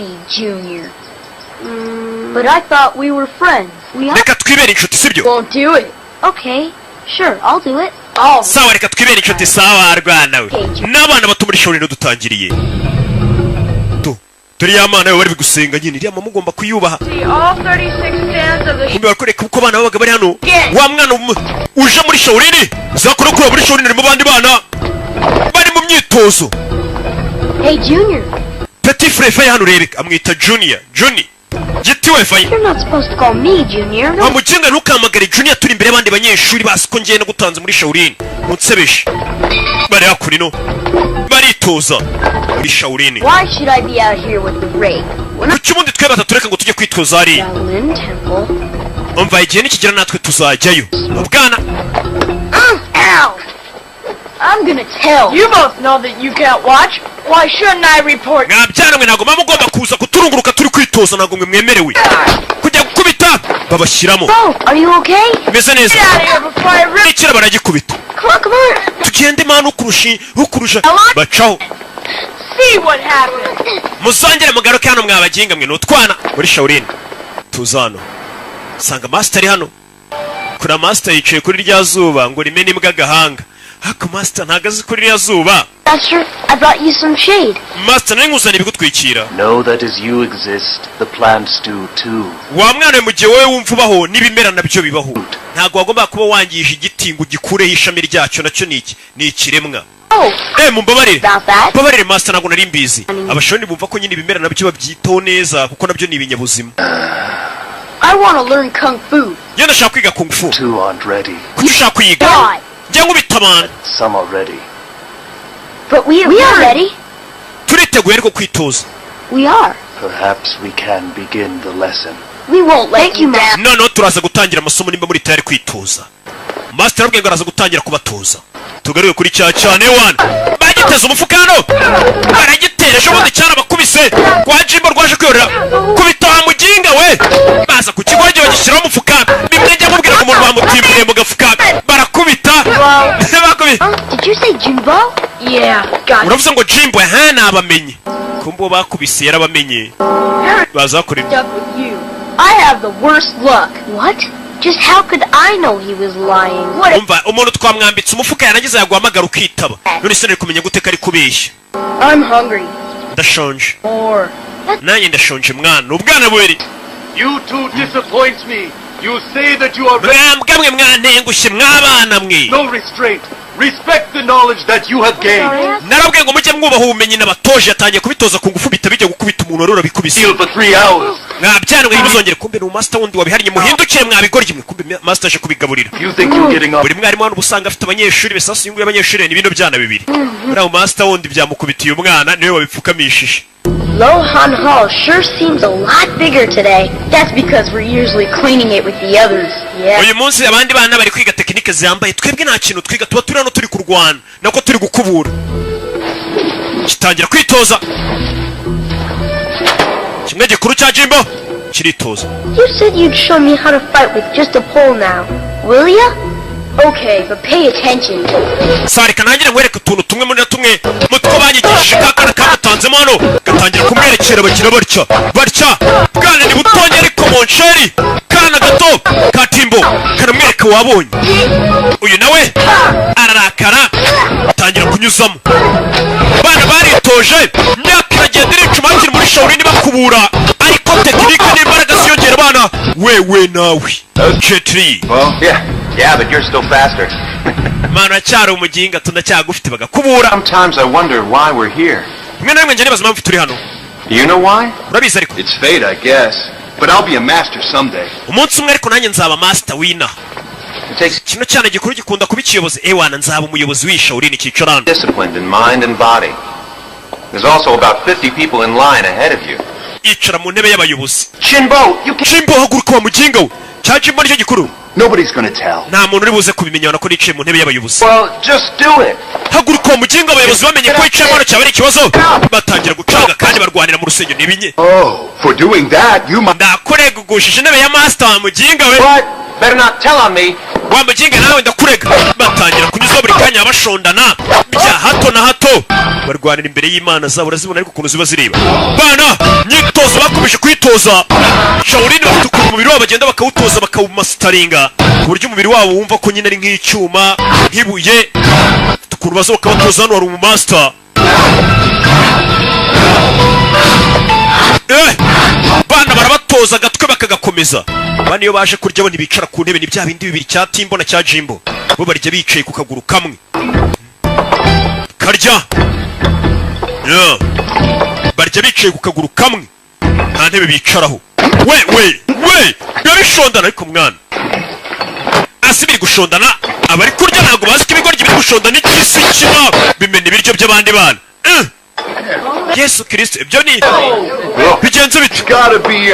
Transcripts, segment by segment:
be, Junior. But I thought we were friends. We reka twibere inshuti sibyo? Won't do it. Okay, sure, I'll do it. Oh. Sawa reka twibere inshuti sawa rwana we. N'abana bato muri shuri dutangiriye. Turi yamana bari bigusenga nyine iriya mama mugomba kuyubaha. Kumbe bakoreka uko bana babaga bari hano. Wa mwana uje muri shuri zakora kuri muri shuri mu bandi bana. Bari mu myitozo. Hey Junior. Petit frère hano rebe amwita Junior. Johnny. Giti we fai. You're not supposed to call me Junior. No. Amujenga ntukamagare Junior turi imbere abandi banyeshuri basiko ngiye no gutanza muri shuri. Mutsebeshe. Bari hakuri no. Baritoza. Muri shuri. Why should I be out here with the raid? Kukimundi twe batatureka ngo tujye kwitoza ari. Umva igihe nikigera natwe tuzajyayo. Ubwana. Ow. I'm gonna tell. You both know that you can't watch. Why shouldn't I report? Ngabyana mwe nago mugomba kuza kuturunguruka turi kwitoza nago mwe mwemerewe. Kujya gukubita babashyiramo. Bro, are you okay? Meze neza. Ikira baragikubita. Come on. Tugende manu ukurusha. Bacaho. See what happened. Muzangere mugaruke hano mwabaginga mwe notwana muri shaurini. Tuzano. Sanga master hano. Kura master yicaye kuri rya zuba ngo rimene imbwa gahanga. Hako master ntagaze kuri rya zuba. Master, I brought you some shade. Master nenguzana ibigutwikira. Know that as you exist, the plants do too. Wa mwana mu gihe wewe wumva baho nibimera nabyo bibaho. Ntago wagomba kuba wangije igiti ngo gikureho ishami ryacyo nacyo niki ni ikiremwa. Mumbabarire. Babarire master nago nari mbizi. Abashoni bumva ko nyine ibimera nabyo babyitaho neza kuko nabyo ni ibinyabuzima. I want to learn kung fu. Yenda shaka kwiga kung fu. Two aren't ready. Kushaka kwiga. Njya ngubitabana. Some are ready. But we are ready. Turiteguye ariko kwitoza. We are. Perhaps we can begin the lesson. We won't let you down. No, turaza gutangira amasomo nimba muri tayari kwitoza. Master abwiye ngo araza gutangira kubatoza. Tugaruye kuri cyane wana. Bagiteza umufukano. Baragitera ejo bundi cyara bakubise. Kwa Jimbo rwaje kwiyorera. Kubitaha muginga we. Baza ku kigo cyo gishyiraho umufukano. Bimwe njya mubwira ngo umuntu bamutimbuye mu gafukano. Barakubita. Did you say Jimbo? Yeah, got it. Uravuze ngo Jimbo nabamenye. Kumbo bakubise yarabamenye. Baza kuri. I have the worst luck. What? Just how could I know he was lying? What? Umva umuntu twamwambitse umufuka yanagize yaguhamagara ukitaba. None se nari kumenya gute kari kubeshya. I'm hungry. Ndashonje. More. Nanjye ndashonje mwana. Ubwana bweri. You two disappoint me. You say that you are Mwambwe mwantengushye mwabana mwe. no restraint. Respect the knowledge that you have gained. Narabwiye ngo mujye mwubaha ubumenyi n'abatoje yatangiye kubitoza ku ngufu bitabijye gukubita umuntu rero bikubise. Heal for 3 hours. Mwabyanwe ntibizongere kumbe no master wundi wabihariye muhindukire mwabigorye mwe kumbe master aje kubigaburira. You think you're getting up? Buri mwarimu hano ubusanga afite abanyeshuri besasu yungu y'abanyeshuri ni bino byana bibiri. Buriya master wundi byamukubitiye umwana niwe wabipfukamishije. Lohan Hall sure seems a lot bigger today. That's because we're usually cleaning it with the others. Yeah. Uyu munsi abandi bana bari kwiga tekinike zambaye twebwe nta kintu twiga tuba turi hano turi kurwana nako turi gukubura. Kitangira kwitoza. Kimwe gikuru cya Jimbo kiritoza. You said you'd show me how to fight with just a pole now. Will ya? Okay, but pay attention. Sari kanangira nkwereka utuntu tumwe muri tumwe mutwo banyigishije kakana kamutanzemo hano gatangira kumwerekera bagira batya bwana ni butonye ariko monsheri kana gato katimbo kanamwereka wabonye uyu nawe ararakara atangira kunyuzamo bana baritoje myaka iragenda iricumakira muri shawurini bakubura ariko tekinike n'imbaraga ziyongera bana wewe nawe Chetri. Well, yeah, but you're still faster. Mana cyaro umuginga tunacyagufite bagakubura. Sometimes I wonder why we're here. Mwe namwe njye nibaza impamvu turi hano. Do you know why? Urabizi ariko. It's fate, I guess. But I'll be a master someday. Umunsi umwe ariko nanjye nzaba master wina. Kino cyane gikuru gikunda kuba ikiyobozi ewana nzaba umuyobozi w'ishawurini cyicarana. Disciplined in mind and body. There's also about 50 people in line ahead of you. Icara mu ntebe y'abayobozi. Jimbo, Jimbo haguruka wa muginga we. Cya Jimbo nicyo gikuru. Nobody's gonna tell. Nta muntu uri buze kubimenya ko nicaye mu ntebe y'abayobozi. Well, just do it. Haguruka wa muginga abayobozi bamenye ko yicaye hano cyaba ari ikibazo. Batangira gucanga kandi barwanira mu rusengero n'ibinye. Oh, for doing that you must. Ndakurega ugushije intebe ya master wa muginga we. What? Better not tell on me. Wa muginga nawe ndakurega. Batangira kunyuza buri kanya bashondana bya hato na hato. Barwanira imbere y'Imana zabo razibona ariko kuntu ziba zireba. Bana nyito bakomeje kwitoza. Shaolin bafite ukuntu umubiri wabo bagenda bakawutoza bakawumasitaringa ku buryo umubiri wabo wumva ko nyine ari nk'icyuma nk'ibuye. Ukuntu baza bakabatoza hano hari umumaster. Bana barabatoza agatwe bakagakomeza. Bana iyo baje kurya bo ntibicara ku ntebe, ni bya bindi bibiri cya Timbo na cya Jimbo. Bo barya bicaye ku kaguru kamwe. Karya. Barya bicaye ku kaguru kamwe. Nta ntebe bicaraho. We birabishondana ariko mwana. Asibiri gushondana abari kurya ntabwo bazi ko ibigoryi biri gushondana n'ikisi kiba bimena ibiryo by'abandi bana. Yesu Kristo ibyo ni bigenze bite? Gotta be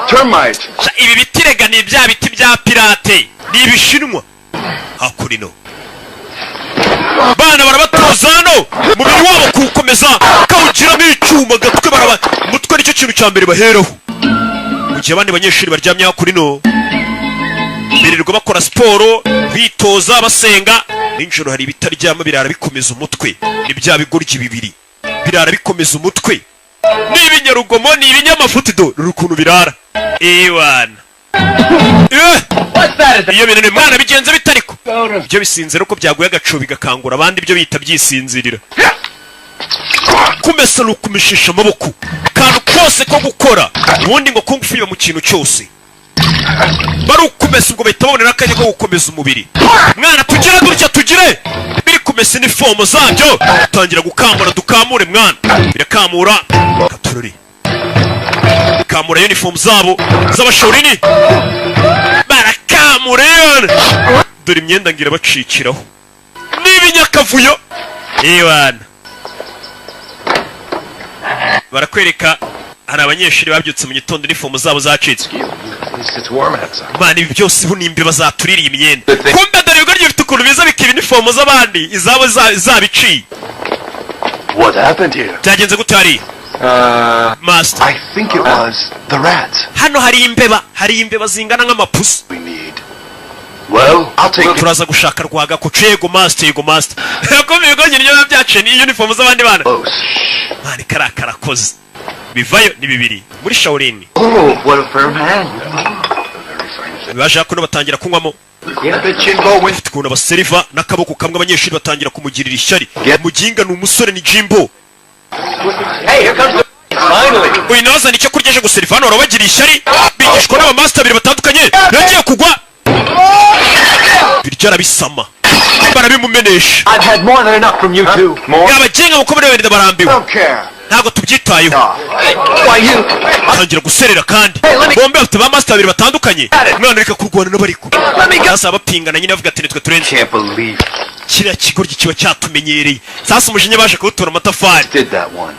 termites. Ibi bitirega ni bya biti bya pirate ni ibishinwa hakurino. Bana barabatoza hano mubiri wabo kuwukomeza kawugiramo icyuma gatwe baraba umutwe nicyo kintu cya mbere baheraho. Mu gihe abandi banyeshuri baryamye hakurino birirwa bakora siporo bitoza basenga. Ninjoro hari ibitaryama birara bikomeza umutwe, ni bya bigoryi bibiri birara bikomeza umutwe. Ni ibinyarugomo ni ibinyamafuti do rukuntu birara ewana. Iyo bintu mwana bigenze bitariko ibyo bisinzira uko byaguye agacu bigakangura abandi ibyo bita byisinzirira. Kumesa nukumishisha amaboko kantu kose ko gukora ubundi ngo kung fu iba mu kintu cyose. Barukumesa ubwo bahita babonera akanya ko gukomeza umubiri. Mwana tugire gutya tugire biri kumesa inifomo zabyo tangira gukamura dukamure mwana birakamura katururi kamura uniform zabo z'abashaurini barakamura dore imyenda ngira bacikiraho n'ibinyakavuyo ewana. Barakwereka hari abanyeshuri babyutse mu gitondo inifomo zabo zacitse. Mani ibi byose bunimbe bazatuririye imyenda. Kumbe dore ibigoryi bifite ukuntu biza bikiba inifomo z'abandi izabo zabiciye. What happened here? Byagenze gute hari? Master. I think it was the rats. Hano hari imbeba zingana nk'amapusi. We need. Well, I'll take it. Turaza gushaka rwaga ko cego master yego master. Kumbe ibigoryi nibyo byaciye ni uniform z'abandi bana. Mani karakoze. Bivayo ni bibiri muri Shaolin. Oh, what a firm hand. Baje kuno batangira kunywamo. Tukuna baseriva n'akaboko kamwe abanyeshuri batangira kumugirira ishyari. Muginga ni umusore ni Jimbo. Hey, here comes the finally. Uyu naza nicyo kuryeje guseriva hano barabagirira ishyari. Bigishwa n'aba master babiri batandukanye. Nagiye kugwa. Biryara bisama. Barabimumenesha. I've had more than enough from you two. More? Yabagenga mukomere wenda barambiwe. Don't care. Ntago tubyitayeho. Why you? Tangira guserera kandi. Bombe bafite ba master babiri batandukanye. Mwana reka kurwana n'abariko. Sasa bapingana nyine bavuga ati nitwe turenze. Can't believe. Kiriya kigoryi kiba cyatumenyereye. Sasa umujinya baje kuwutora amatafari. Did that one.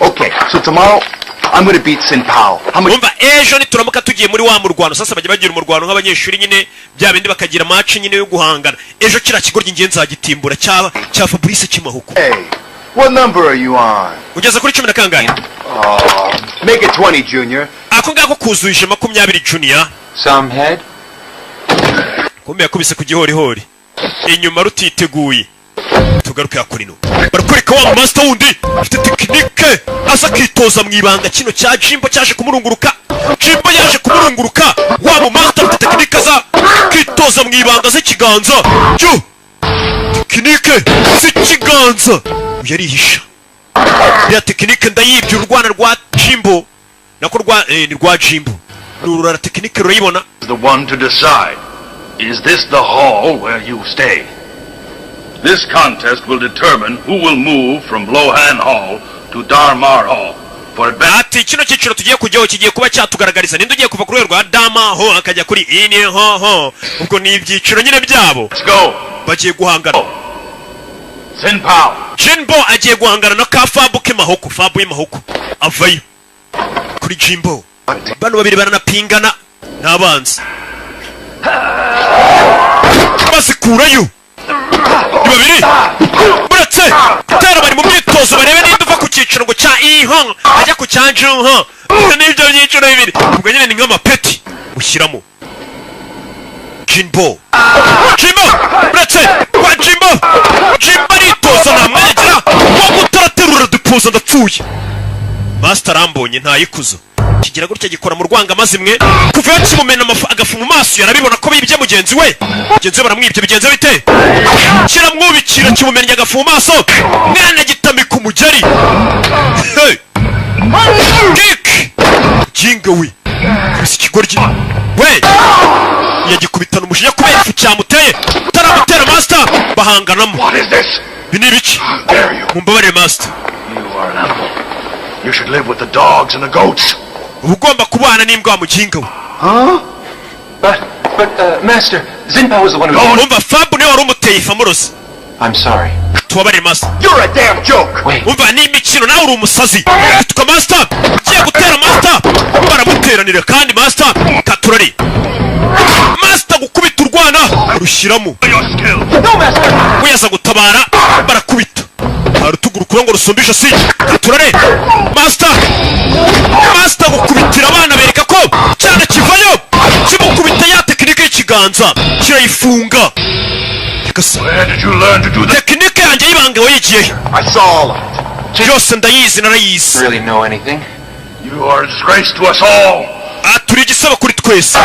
Okay, so tomorrow I'm going to beat Sin Pao. Umva ejo nituramuka tugiye muri wa murwano. Sasa bajya bagira umurwano nk'abanyeshuri nyine bya bindi bakagira match nyine yo guhangana. Ejo kiriya kigoryi ngiye nzagitimbura cya Fabrice Kimahuko. Hey, what number are you on? Ugeze kuri 10 na kangahe? Make it 20, Junior. Ako ngako kuzuje 20 Junior. Some head? Kumbe yakubise ku gihorihori. Inyuma rutiteguye. Tugaruke yakurino. Barakwereka wa master wundi afite tekinike asa kitoza mwibanga kino cya Jimbo cyaje kumurunguruka. Jimbo yaje kumurunguruka. Wa mu master afite tekinike za kitoza mwibanga z'ikiganza. Cyo. Tekinike z'ikiganza. Yarihisha. Ya tekinike ndayibye urwana rwa Jimbo. Nako rwa Jimbo. Nurura tekinike rurayibona. The one to decide. Is this the hall where you stay? This contest will determine who will move from Lohan Hall to Darmar Hall. For ati kino cyiciro tugiye kujyaho kigiye kuba cyatugaragariza ninde ugiye kuva ku rwego rwa Darmar Hall akajya kuri ini ho. Ubwo ni ibyiciro nyine byabo. Let's go. Bagiye guhangana. Sin Pao. Jimbo agiye guhangana na ka Fabu Kimahoko. Fabu Kimahoko avayo kuri Jimbo. Bano babiri baranapingana n'abanzi. Basikurayo. Babiri. Buretse tera bari mu myitozo barebe niba uva ku cyiciro ngo cya Ihong ajya ku cya Junho. N'ibyo byiciro bibiri. Ubwo nyine ni nk'amapeti ushyiramo. Jimbo. Buretse kwa Jimbo. Jimbo aritoza namwegera wo gutaraterura dupuza ndapfuye. Master arambonye ntayikuzo kigira gutya gikora mu rwanga mazimwe kuva yakimumena agafu mu maso yarabibona ko bibye mugenzi we baramwibye bigenze bite kiramwubikira kimumenya agafu mu maso mwana gitamika umugeri Kick! Jinga we Kwisi kigoryi we yagikubitana umujinya kubera ifu cyamuteye taramutera Master bahanganamo What is this? binibiki mumbabarire Master You are an animal. You should live with the dogs and the goats. ugomba kubana n'imbwa mujinga we Huh? But, Master, Zinpa was the one who... umva Fabu niwe wari umuteye ifa murozi I'm sorry. tubabarire Master You're a damn joke! Wait. umva ni imikino nawe uri umusazi tuka Master ugiye gutera Master baramuteranira kandi Master katurari Master gukubita urwana rushyiramo Your skill. No, Master! uyaza gutabara barakubita arutuguru kurongo rusumbisha si katurare Master gukubitira abana bereka ko cyane kivayo kimukubita ya tekinike y'ikiganza kirayifunga Where did you learn to do that? tekinike yanjye y'ibanga wayigiye I saw all of it. byose ndayizi narayizi Really know anything? You are a disgrace to us all. turi igisebo kuri twese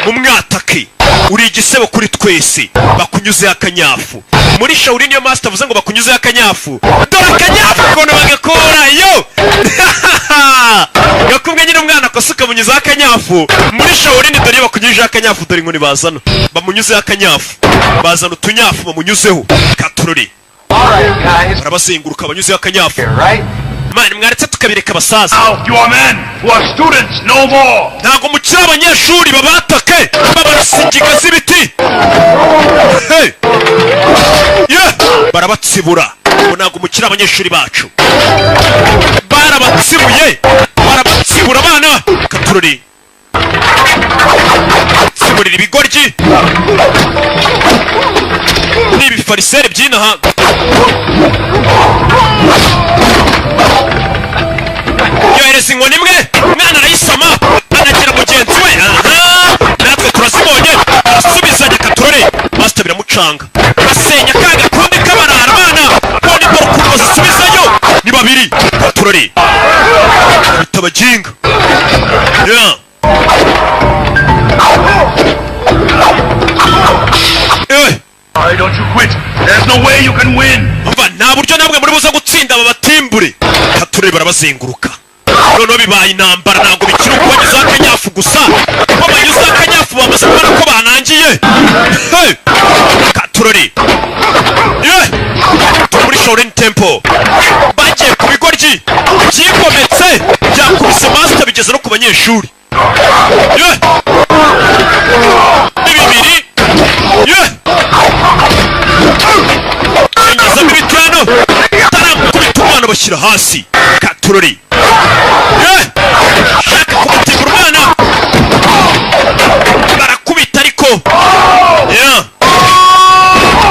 mu mwatake uri igisebo kuri twese bakunyuzeho akanyafu muri shawuri niyo Master avuze ngo bakunyuzeho akanyafu dore akanyafu ukuntu bagakora yo yakubwe nyine umwana akosuka munyuzeho akanyafu muri shawuri ni dore bakunyuzeho akanyafu dore inkoni bazana bamunyuzeho akanyafu bazana utunyafu bamunyuzeho katurori Alright, guys. barabazenguruka banyuzeho akanyafu Here, right? mani mwaretse tukabireka abasaza Now, you are men who are students, no more. ntabwo mukiri abanyeshuri babatake babarasigiga z'ibiti barabatsibura ngo ntabwo mukiri abanyeshuri bacu barabatsibuye barabatsibura abana katurori tsiburira ibigoryi n'ibifariseri by'inaha yohereza inkoni imwe mwana arayisama anagira mugenzi we natwe turazibonye arasubizanya katurore Master biramucanga basenya ka gakundi k'abarara abana none dore ukuntu bazisubizayo ni babiri katurore bitabajinga Why don't you quit? There's no way you can win. umva nta buryo namwe muri buza gutsinda aba batimbure katurore barabazenguruka noneho bibaye intambara ntabwo bikiri ukubanyuzaho akanyafu gusa kuko banyuzaho akanyafu bamaze kubona ko banangiye katurori turi muri Shaolin Temple bagiye ku bigoryi byigometse byakubise Master bigeze no ku banyeshuri ni bibiri ingezamo ibiti hano taramukubita umwana bashyira hasi katurori shaka kumutegura umwana barakubita ariko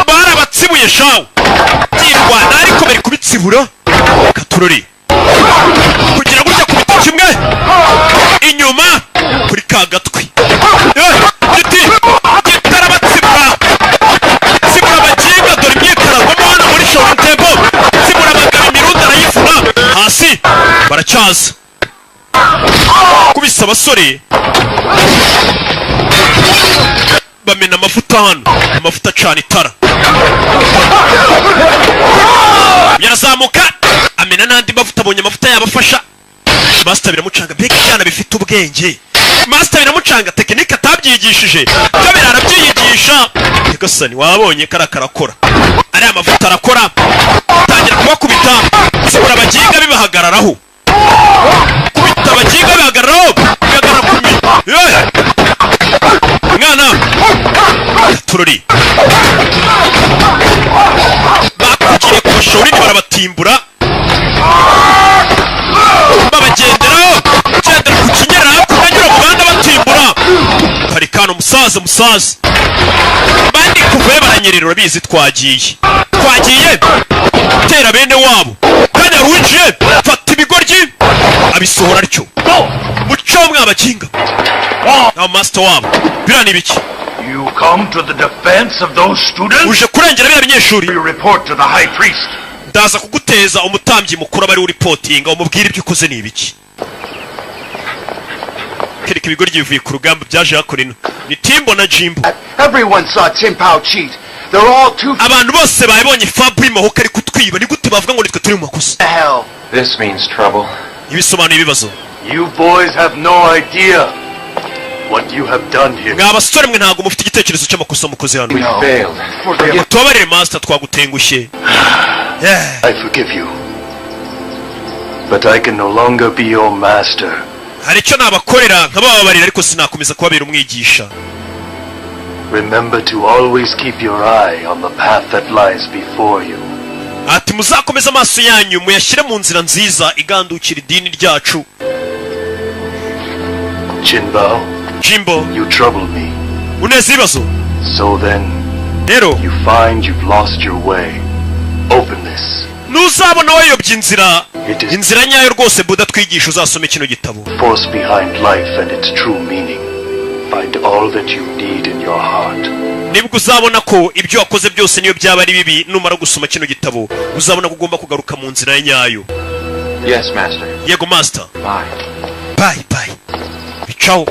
barabatsibuye shawu byirwana ariko bari kubitsibura katurori kugira gutya kubita kimwe inyuma kuri ka gatwi giti gitarabatsibura tsibura abaginga dore imyikaragwamo hano muri Shaolin Temple tsibura abagabo imirundi arayivuna hasi baracyaza kubisa abasore bamena amavuta hano amavuta acana itara yarazamuka amena n'andi mavuta abonye amavuta yabafasha Master biramucanga mbega ibyana bifite ubwenge Master biramucanga tekinike atabyigishije byo birarabyiyigisha Gasani wabonye karakora ariya amavuta arakora tangira kubakubita tsibura abaginga bibahagararaho kubita abaginga bihagararaho bihagarara kumi mwana turori bakugiriye ku Shaolin barabatimbura babagenderaho gendera ku kinyera kunyura mu banda batimbura karikano musaza bandi kuvuye baranyerera urabizi twagiye tera bene wabo kandi aruje fata ibigoryi abisohora atyo muco mwabakinga na Master wabo birani biki You come to the defense of those students? uje kurengera bya binyeshuri You report to the high priest. ndaza kuguteza umutambyi mukuru abari uripotinga umubwire ibyo ukoze ni ibiki. Kereka ibigoryi bivuye ku rugamba byaje hakorino ni Timbo na Jimbo. Everyone saw Tin Pao cheat. They're all too... Abantu bose babonye Fabri Mahoka ari kutwiba, ni gute bavuga ngo nitwe turi mu makosa? hell. This means trouble. Ibisobanuye ibibazo. You boys have no idea what you have done here. Mwa basore mwe ntago mufite igitekerezo cy'amakosa mukoze hano. We failed. Tubabarire master twagutengushye. I forgive you. But I can no longer be your master. Hari icyo nabakorera nkabababarira ariko sinakomeza kubabera umwigisha. Remember to always keep your eye on the path that lies before you. Ati muzakomeza amaso yanyu muyashyire mu nzira nziza igandukira idini ryacu. Jimbo, you trouble me. Uneza ibibazo. So then, rero you find you've lost your way. Open this. Nuzabona wayobye inzira nyayo rwose Buda twigisha uzasome kino gitabo. Force behind life and its true meaning. Find all that you need in your heart. Nibwo uzabona ko ibyo wakoze byose niyo byaba ari bibi numara gusoma kino gitabo uzabona kugomba kugaruka mu nzira nyayo. Yes, master. Yego master. Bye. Bye. Ciao.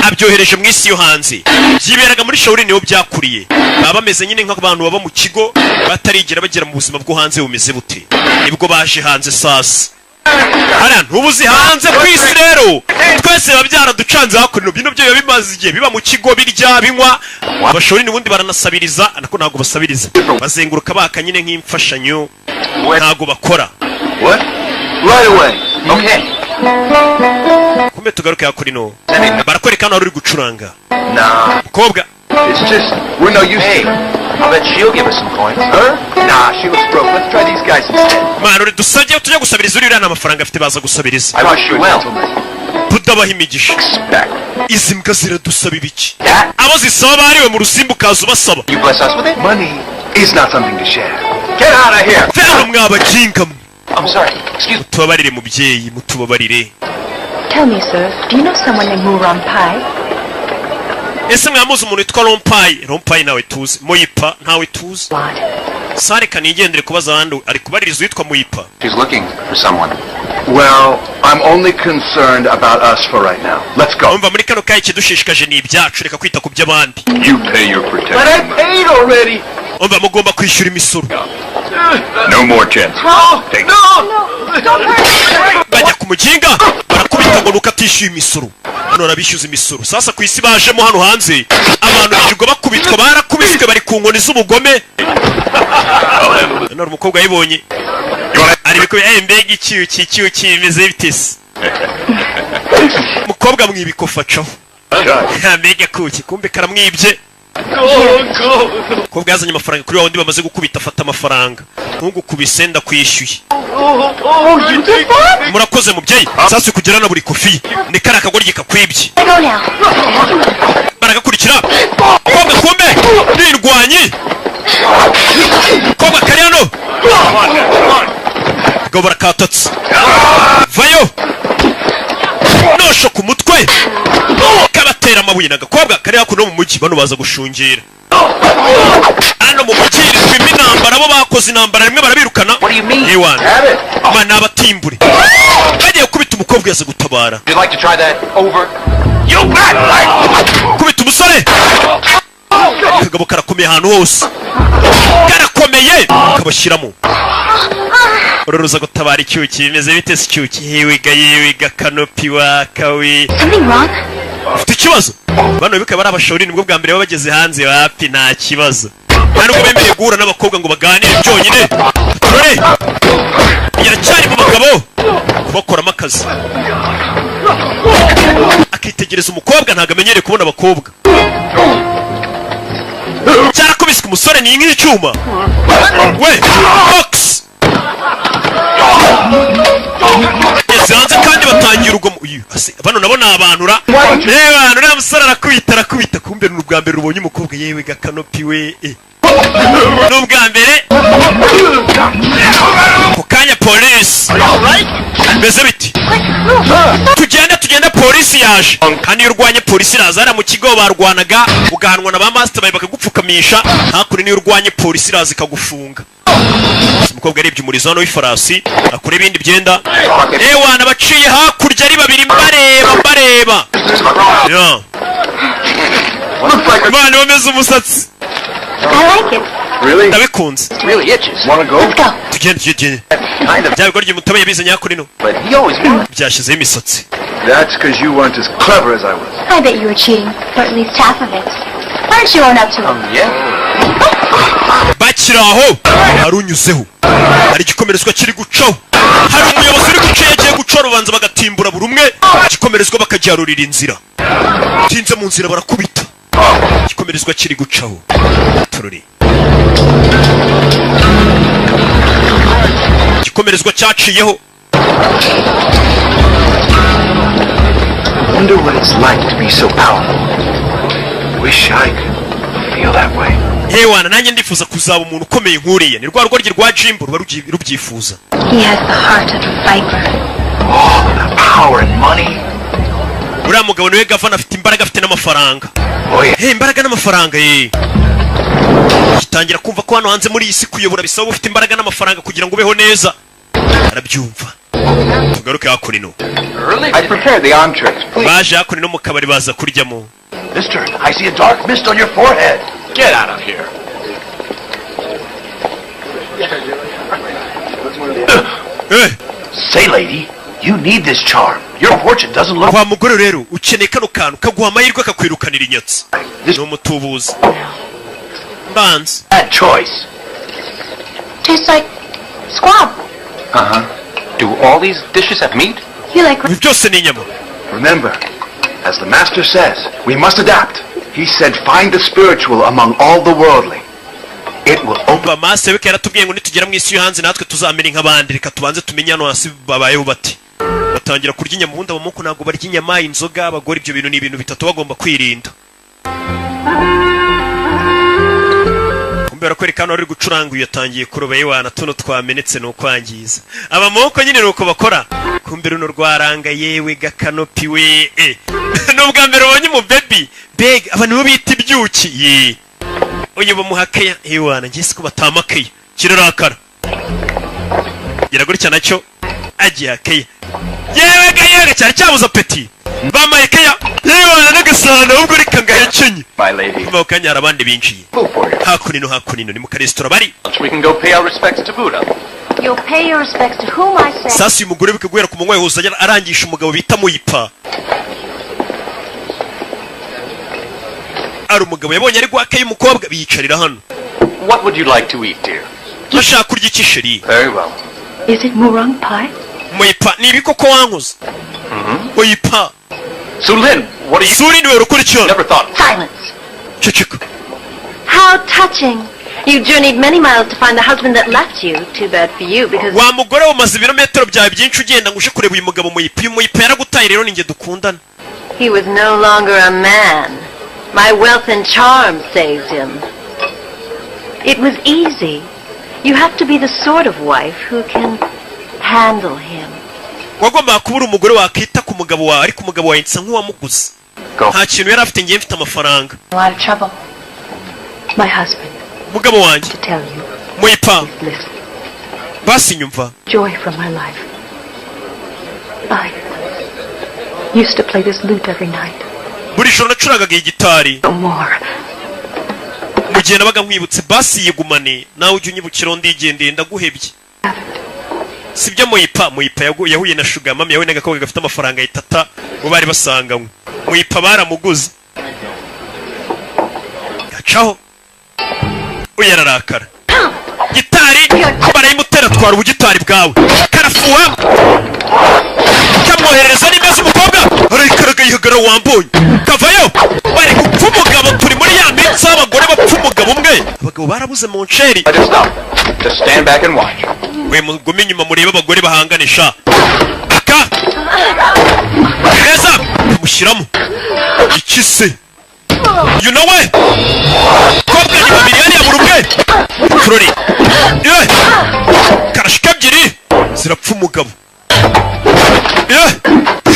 Abyohereje mu isi yo hanze. Byiberaga muri shawuri niho byakuriye. Baba bameze nyine nk'abantu baba mu kigo batarigira bagera mu buzima bwo hanze bumeze bute. Nibwo baje hanze sasa. Hariya ntubuzi hanze ku isi rero. Twese babyara ducanze hakurino bino byo bimaze igihe biba mu kigo birya binywa. Abashawuri n'ubundi baranasabiriza nako ntago basabiriza. Bazenguruka baka nyine nk'imfashanyo. Ntago bakora. What? Right away. Okay. Kumbe tugaruke hakurino. Barakwereka hano uri gucuranga. Nah. Kobwa. It's just, we're no use Hey, to her. I'll bet she'll give us some coins. Her? Nah, she looks broke. Let's try these guys instead. Mano uri dusajye tujya gusabiriza uri amafaranga afite baza gusabiriza. I wish you well. Budabaha imigisha. Expect. Izi mbwa ziradusaba ibiki? That? Abo zisaba bariwe mu rusimbu kaza ubasaba. You bless us with it? Money is not something to share. Get out of here! Fero mwabajinga mwe. I'm sorry. Excuse me. Mutubabarire mubyeyi, mutubabarire. Tell me, sir, do you know someone named Murampai? Ese mwamuzi umuntu witwa Rompai? Rompai nawe tuzi. Moyipa ntawe tuzi. What? Sare kanigendere kubaza abandi ari kubaririza witwa Moyipa. She's looking for someone. Well, I'm only concerned about us for right now. Let's go. Umva muri kano kayi kidushishikaje ni ibyacu reka kwita ku by'abandi. You pay your protection. But I paid already. Umva mugomba kwishyura imisoro. No more chance. No, Take no, don't hurt me. Bajya ku mujinga barakubita ngo nuko atishyuye imisoro. Hano arabishyuza imisoro. Sasa ku isi bajemo hano hanze abantu birirwa bakubitwa barakubiswe bari ku nkoni z'ubugome. None umukobwa yibonye. Ari bikuye mbega icyuki bimeze bitese. Umukobwa mwibikofa caho. Mbega kuki kumbe karamwibye. Ko bwazanye amafaranga kuri wundi bamaze gukubita afata amafaranga. Ntugukubise ndakwishyuye. Murakoze mubyeyi. Sasa kugera na buri kofi. Ni kara kagoryi kakwibye. Baragakurikira. Kobwa kumbe nirwanyi. Kobwa kari hano. Gobora katatse. Vayo. Nosho ku mutwe. Kabatera amabuye nagakobwa kari hakuno mu mujyi bano baza gushungera. Hano mu mujyi twimba intambara bo bakoze intambara rimwe barabirukana. Yewana. Mana abatimbure. Bagiye kubita umukobwa yaze gutabara. You'd like to try that over? You bet! Kubita umusore. Kagabo karakomeye ahantu hose. Karakomeye kabashyiramo. Ururuza gutabara icyuki bimeze bite se icyuki? Yewiga kanopi wakawe. Something wrong? Ufite ikibazo? Bano bikaba ari abashori nibwo bwa mbere babageze hanze hafi nta kibazo. Ntabwo bemereye guhura n'abakobwa ngo baganire byonyine. Turore. Yaracyari mu bagabo kubakoramo akazi. Akitegereza umukobwa ntabwo amenyereye kubona abakobwa. Cyarakubiswe umusore ni nk'icyuma. We, box. Yazanze kandi batangira urugomo. Bano nabo ni abantu ra. Abantu na musore arakubita kumbe n'ubwa mbere rubonye umukobwa yewe gakanopi we. N'ubwa mbere. Ku kanya police. Beze biti. Tugenda polisi yaje kandi iyo urwanye polisi iraza hariya mu kigo barwanaga ugahanwa na ba mastermind bakagupfukamisha hakuno niyo urwanye polisi iraza ikagufunga umukobwa arebye umurizo hano w'ifarasi akora ibindi byenda ewana baciye hakurya ari babiri mbareba Imana bameze umusatsi ndabikunze tugende bya bigoryi mutabaye bizanye hakurino byashyizeho imisatsi That's because you weren't as clever as I was. I bet you were cheating, or at least half of it. Why don't you own up to it? Yeah? bakiri aho harunyuzeho hari igikomerezwa kiri gucaho hari umuyobozi uri guca yagiye guca rubanza bagatimbura buri umwe igikomerezwa bakagiharurira inzira tinze mu nzira barakubita igikomerezwa kiri gucaho tururi igikomerezwa cyaciyeho I wonder what it's like to be so powerful. Wish I could feel that way. Hewana nanjye ndifuza kuzaba umuntu ukomeye nkuriye ni rwa rugoryi rwa Jimbo rubyifuza. He has the heart of a viper. Oh, the power and money. Uriya mugabo niwe gavana afite imbaraga afite n'amafaranga. Oh yeah. Imbaraga n'amafaranga Gitangira kumva ko hano hanze muri iyi si kuyobora bisaba ufite imbaraga n'amafaranga kugira ngo ubeho neza. Arabyumva. Tugaruke hakurino. I prepared the entrees. Baje hakurino mu kabari baza kuryamo. Mister, I see a dark mist on your forehead. Get out of here. Say, lady, you need this charm. Your fortune doesn't look... Kwa mugore rero ukeneye kano kantu kaguha amahirwe kakwirukanira inyatsi. Ni umutubuzi. Bands. Bad choice. Tastes like squab. Uh-huh. Do all these dishes have meat? You like... Byose ni inyama. Remember, as the master says, we must adapt. He said, find the spiritual among all the worldly. It will open... Master we yaratubwiye ngo nitugera mu isi yo hanze natwe tuzamera nk'abandi reka tubanze tumenye hano hasi babayeho bati. Batangira kurya inyama ubundi abamoko ntabwo barya inyama inzoga abagore ibyo bintu ni ibintu bitatu bagomba kwirinda. Kumbera kwereka hano ari gucuranga uyu yatangiye kuroba yewana tuno twamenetse no kwangiza. Abamoko nyine nuko bakora. Kumbera uno rwaranga yewe gakanopi we nubwa mbere ubonye mu baby beg abantu bo bita ibyuki ye uyu bamuhakeya yewana ngise ko batamakaye kirarakara giraguricya nacyo agiye hakeya yewe gaye cyari cyabuza peti bamayekeya yewana nagasana ubwo rika ngahekenye My lady. kuma kanyara abandi binjiye hakunino ni mu karesitora bari We can go pay our respects to Buddha. You'll pay your respects to whom I say... sasi umugore bikaguhera ku munwa yose arangisha umugabo bita muyipa ari umugabo yabonye ari gwakaye umukobwa biyicarira hano. What would you like to eat, dear? Bashaka kurya ikisheri. Very well. Is it murang pie? Muyipa ni ibikoko wankoze. Muyipa. Sulin, what are you... Sulin we rukuri cyo. Never thought... Silence. Ceceka. How touching. You journeyed many miles to find the husband that left you. Too bad for you, because... Wa mugore umaze ibirometero byawe byinshi ugenda ngushe kureba uyu mugabo Muyipa. Uyu Muyipa yaragutaye rero ninjye dukundana. He was no longer a man. My wealth and charm saved him. It was easy. You have to be the sort of wife who can handle him. Wagomba kubura umugore wakita ku mugabo wawe ariko umugabo wawe nsa nk'uwamuguze. Nta kintu yari afite ngiye mfite amafaranga. A lot of trouble. My husband. Mugabo wanjye. To tell you. Muyipa. Listen. Basi nyumva. Joy from my life. I used to play this lute every night. Buri joro nacuragaga igitari. No more. Mu gihe nabaga nkwibutse basi yigumane nawe ujye unyibukira ndigendeye ndaguhebye. Sibyo Muyipa yahuye na Sugar Mama yahuye n'agakobwa gafite amafaranga itata bo bari basanganywe. Muyipa baramuguze. Gacaho. Uyararakara. Gitari barayimutera twara ubugitari bwawe. Karafuwa. Kamwohereza n'imeze umukobwa. Arikaraga yihagara wambonye. Kavayo. Bari gupfa umugabo turi muri ya minsi abagore bapfa umugabo umwe. Abagabo barabuze mu nsheri. Let it stop. Just stand back and watch. We mugome nyuma mureba abagore bahanganisha. Aka. Neza. Mushyiramo. Ikise. You know what? Kobwa ni babiri yari yaburumwe. Flori. Karashika ebyiri zirapfa umugabo.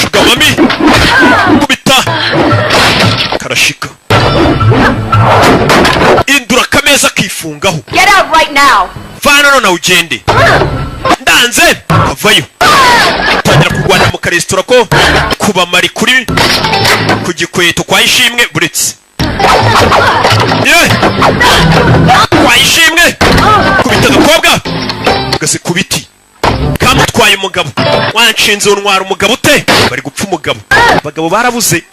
Sugar Mami. afungaho. Get out right now. Vana none ugende. Ndanze avayo. Tangira kurwana mu karesitora ko kuba mari kuri ku gikweto kwa Ishimwe buretse. Kwa Ishimwe kubita gakobwa gase kubiti. Kamutwaye umugabo wanshinze unwara umugabo ute bari gupfa umugabo abagabo barabuze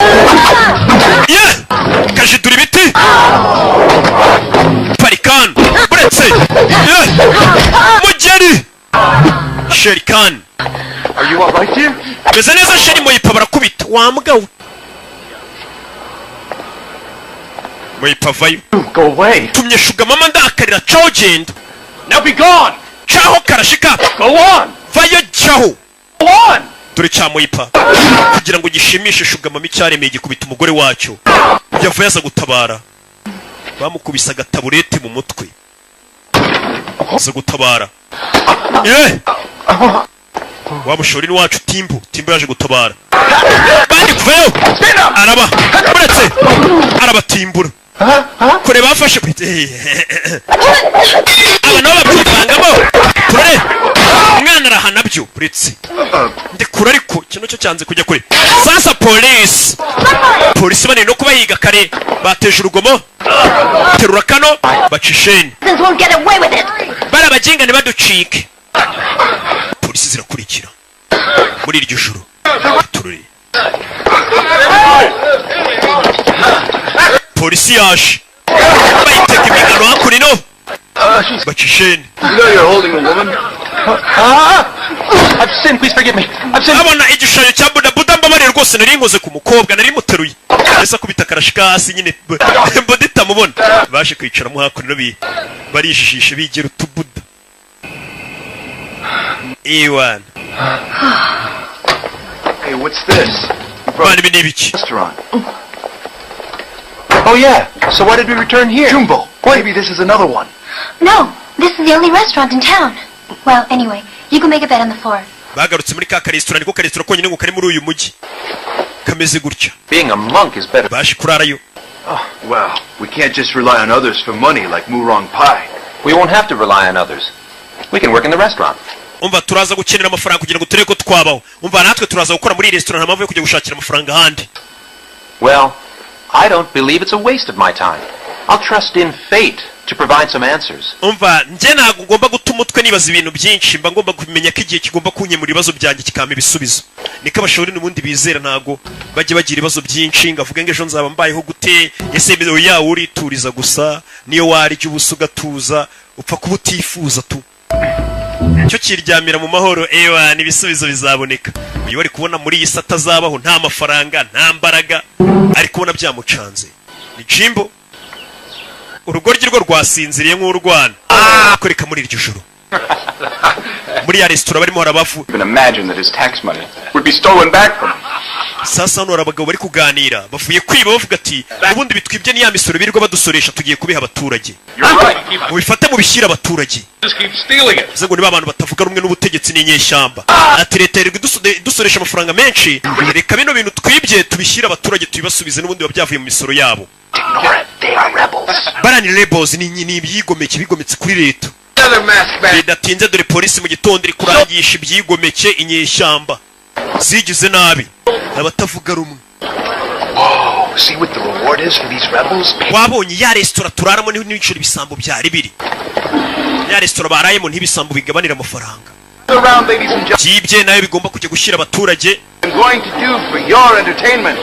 kajidura ibiti parikan buretse mugeri sherikan. Are you all right here? Beze neza sheri moyipa barakubita wa mugabo moyipa vayo. Go away. Tumye shuga mama ndakarira caho genda. Now be gone! Caho karashika. Go on! Vayo caho. Go on! Dore cya moyipa kugira ngo gishimishe shuga mama icyaremeye gikubita umugore wacyo yavuye aza gutabara bamukubisa agataburete mu mutwe aza gutabara wamushorini wacu Timbo yaje gutabara bandi kuvayo araba buretse arabatimbura kure bafashe aba nabo babyivangamo turare umwana arahana byo buretse ndekura ariko kino cyo cyanze kujya kure. Sasa polisi bane no kubahiga kare bateje urugomo terura kano bacisheni bara abajingane baducike. Polisi zirakurikira muri iryo joro turure. Polisi yaje bayiteka imigano hakurino bacisheni. You know you're holding a woman. I've sinned, please forgive me. I've sinned. Abona igishushanyo cya Buda mbabarira rwose nari nkoze ku mukobwa nari muteruye. Ese kubita karashika hasi nyine mbodita mubona. Baje kwicara mu hakurino barijishishe bigera utubuda. Ewan. Hey, what's this? Bani binibiki. Restaurant. Oh yeah. So why did we return here? Jumbo. Maybe this is another one. No, this is the only restaurant in town. Well, anyway, you can make a bed on the floor. Bagarutse muri ka restaurant niko restaurant konyine ngo kari muri uyu mujyi. Kameze gutya. Being a monk is better. Baje kurarayo. Oh, well, we can't just rely on others for money like Murong Pai. We won't have to rely on others. We can work in the restaurant. Umva turaza gukenera amafaranga kugira ngo tureko twabaho. Umva natwe turaza gukora muri restaurant mpamvu yo kujya gushakira amafaranga handi. Well, I don't believe it's a waste of my time. I'll trust in fate to provide some answers. Umva nje ntago ngomba gutuma utwe nibaza ibintu byinshi mba ngomba kumenya ko igihe kigomba kunyemura ibibazo byanjye kikama ibisubizo. Niko abashobora n'ubundi bizera ntago bajye bagira ibibazo byinshi ngavuga ngo ejo nzaba mbayeho gute ese bizo yawe urituriza gusa niyo warije ubusuga tuza upfa kubutifuza tu. Cyo kiryamira mu mahoro ewa ibisubizo bizaboneka. Uyu bari kubona muri iyi sata zabaho nta mafaranga nta mbaraga ari kubona byamucanze. Ni Jimbo urugoryi rwo rwasinziriye nk'urwana akoreka muri iryo joro muri ya restaurant barimo harabafu. Even imagine that his tax money would be stolen back from him. Sasa hano abagabo bari kuganira bavuye kwiba bavuga ati ubundi bitwibye ni ya misoro birirwa badusoresha tugiye kubiha abaturage mubifate mu bishyira abaturage zego ni abantu batavuga rumwe n'ubutegetsi n'inyeshyamba ati leta iri dusoresha amafaranga menshi reka bino bintu twibye tubishyira abaturage tubibasubize n'ubundi babyavuye mu misoro yabo. They are rebels. Barani rebels ni ibyigomeke bigometse kuri leta. Bidatinze dore polisi mu gitondo iri kurangisha ibyigomeke inyeshyamba zigize nabi abatavuga rumwe. Whoa, see what the reward is for these rebels? Wabonye ya restaurant turaramo n'ibiciro ibisambo byari biri. Ya restaurant barayemo ntibisambo bigabanira amafaranga. Around, ladies and gentlemen. Byibye nayo bigomba kujya gushyira abaturage. I'm going to do for your entertainment.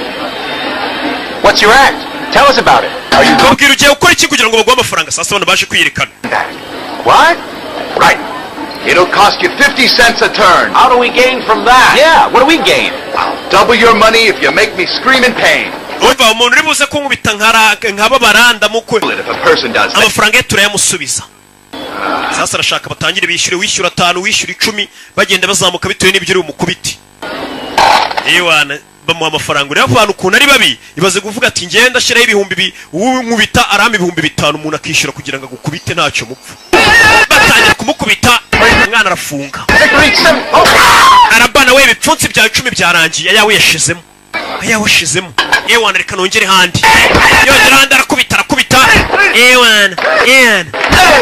What's your act? Tell us about it. Are you going? Ubwira ugiye gukora iki kugira ngo baguhe amafaranga sasa abantu baje kwiyerekana. What? Right. It'll cost you 50 cents a turn. How do we gain from that? Yeah, what do we gain? I'll double your money if you make me scream in pain. Umva umuntu uri buze kunkubita nkaba baranda mukwe. If a person does that. Amafaranga turayamusubiza. Sasa arashaka batangire bishyure wishyura 5 wishyura 10 bagenda bazamuka bitewe n'ibyo uri umukubiti. Ewana bamuha amafaranga uri abantu ukuntu ari babi ibaze kuvuga ati ngenda shiraho ibihumbi nkubita arama ibihumbi 5 umuntu akishyura kugira ngo agukubite ntacyo mupfu. Batangira kumukubita umwana arafunga. Arabana we ibipfunsi bya 10 byarangiye ayawe yashizemo. Ayawe yashizemo. Ewana reka nongere handi. Yongera handi arakubita ewan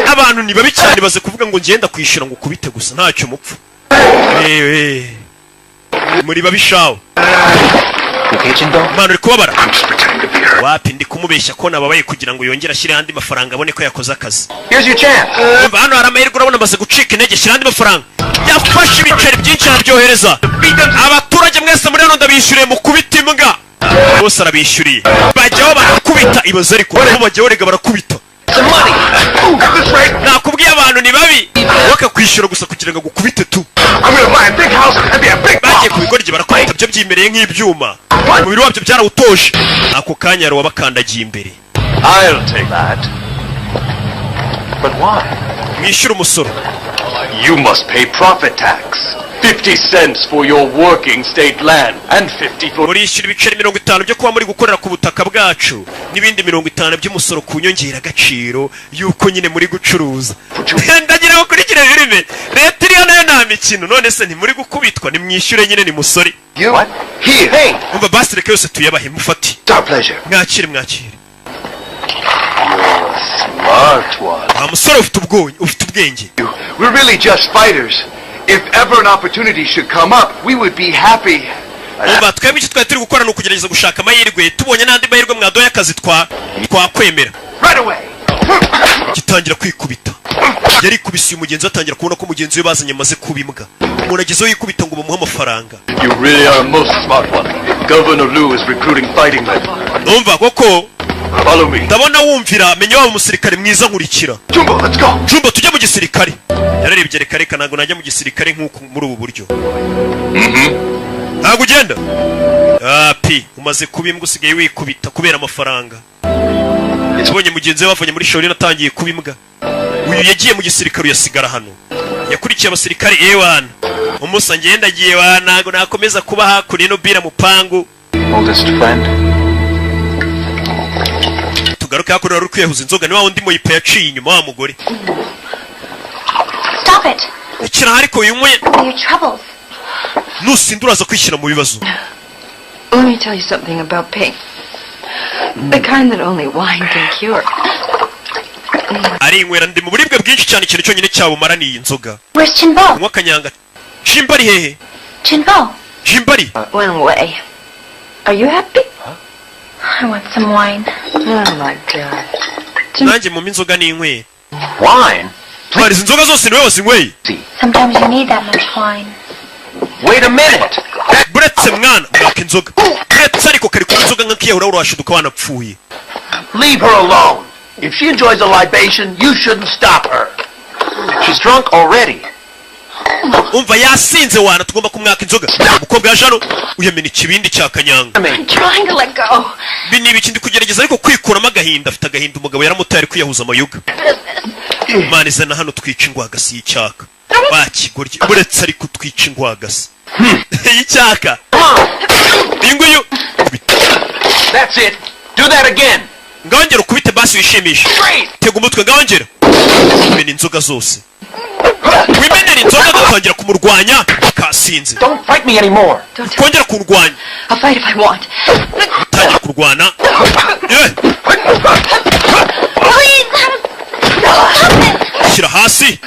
abantu ni babi cyane baze kuvuga ngo ngenda kwishyura ngo ukubite gusa ntacyo mupfu muri babishaho mwana uri kubabara wapi ndi kumubeshya ko nababaye kugira ngo yongere ashyire andi mafaranga abone ko yakoze akazi hano hari amahirwe urabona amaze gucika intege shyira andi mafaranga yafashe ibiceri byinshi arabyohereza abaturage mwese muri hano ndabishyuriye mu kubita imbwa bose arabishyuriye bajyaho barakubita ibaze ariko nabo bajyaho rega barakubita nakubwiye abantu ni babi bakakwishyura gusa kugira ngo agukubite tu bagiye ku bigoryi barakubita byo byimereye nk'ibyuma umubiri wabyo byarawutoje ako kanya yari wabakandagiye imbere mwishyura umusoro You must pay profit tax. 50 cents for your working state land and 50 for... Murishyura ibiceri 50 byo kuba muri gukorera ku butaka bwacu n'ibindi 50 by'umusoro ku nyongera agaciro yuko nyine muri gucuruza. Ndagira gukurikira filime. Leta iriyo nayo nta mikino none se ntimuri gukubitwa nimwishyure nyine ni musore. What? Here. Hey. Umva basi reka yose tuyabahe mufati. Our pleasure. Mwakire. Smart one. Musore ufite ubwenge. We're really just fighters. If ever an opportunity should come up, we would be happy. Umva twebwe icyo twari turi gukora ni ukugerageza gushaka amahirwe tubonye n'andi mahirwe mwadoye akazi twakwemera. Right away. Gitangira kwikubita. Yari kubisiye umugenzi atangira kubona ko mugenzi we bazanye maze kubimbwa. Umuntu agezeho yikubita ngo bamuhe amafaranga. You really are a most smart one. Governor Liu is recruiting fighting men. Umva koko Follow me. Ndabona wumvira menya wa umusirikare mwiza nkurikira. Jumbo, let's go. Jumbo tujye mu gisirikare. Yararebye reka ntago najya mu gisirikare nk'uko muri ubu buryo. Ntago ugenda. Umaze kubimbwa usigaye wikubita kubera amafaranga. Tubonye mugenzi we bavanye muri shori natangiye kubimbwa. Uyu yagiye mu gisirikare yasigara hano. Yakurikiye abasirikare ewana. Umusa ngenda agiye ntago nakomeza kuba hakuri no bira mupangu. Oldest friend. Tugaruka yakorera rukwiyahuza inzoga niwa undi moyipa yaciye inyuma wa mugore. Stop it. Ikira ariko yumwe. Your troubles. Nusinduraza kwishyira mu bibazo. Let me tell you something about pain. The kind that only wine can cure. Ari inywera ndi mu buribwe bwinshi cyane ikintu cyonyine cyabumara ni iyi nzoga. Where's Chinbo? Unywa kanyanga. Chimbari hehe? Chinbo. Chimbari. Went away. Are you happy? I want some wine. Oh my God. Nanjye mu inzoga ni inywera. Wine? Twari inzoga zose niwe wazinyweye. Sometimes you need that much wine. Wait a minute. Buretse mwana mwaka inzoga. Buretse ariko kari ku inzoga nk'akiyahura urashuduka wanapfuye. Leave her alone. If she enjoys a libation, you shouldn't stop her. She's drunk already. Umva yasinze wana tugomba kumwaka inzoga. Umukobwa yaje hano uyamena ikibindi cya kanyanga. I'm trying to let go. Bini ibikindi kugerageza ariko kwikuramo agahinda afite agahinda umugabo yaramutaye ari kwiyahuza amayuga. Imana izana hano twica ingwagasi y'icyaka. Bakigorye buretse ariko twica ingwagasi. Y'icyaka. Inguyu. That's it. Do that again. Ngongera ukubite basi wishimisha. Tega umutwe ngongera. Imena inzoga zose. Wimenera inzoga gatangira kumurwanya kasinze. Don't fight me anymore. Kongera kurwanya. I'll fight if I want. Tangira kurwana. Shyira hasi.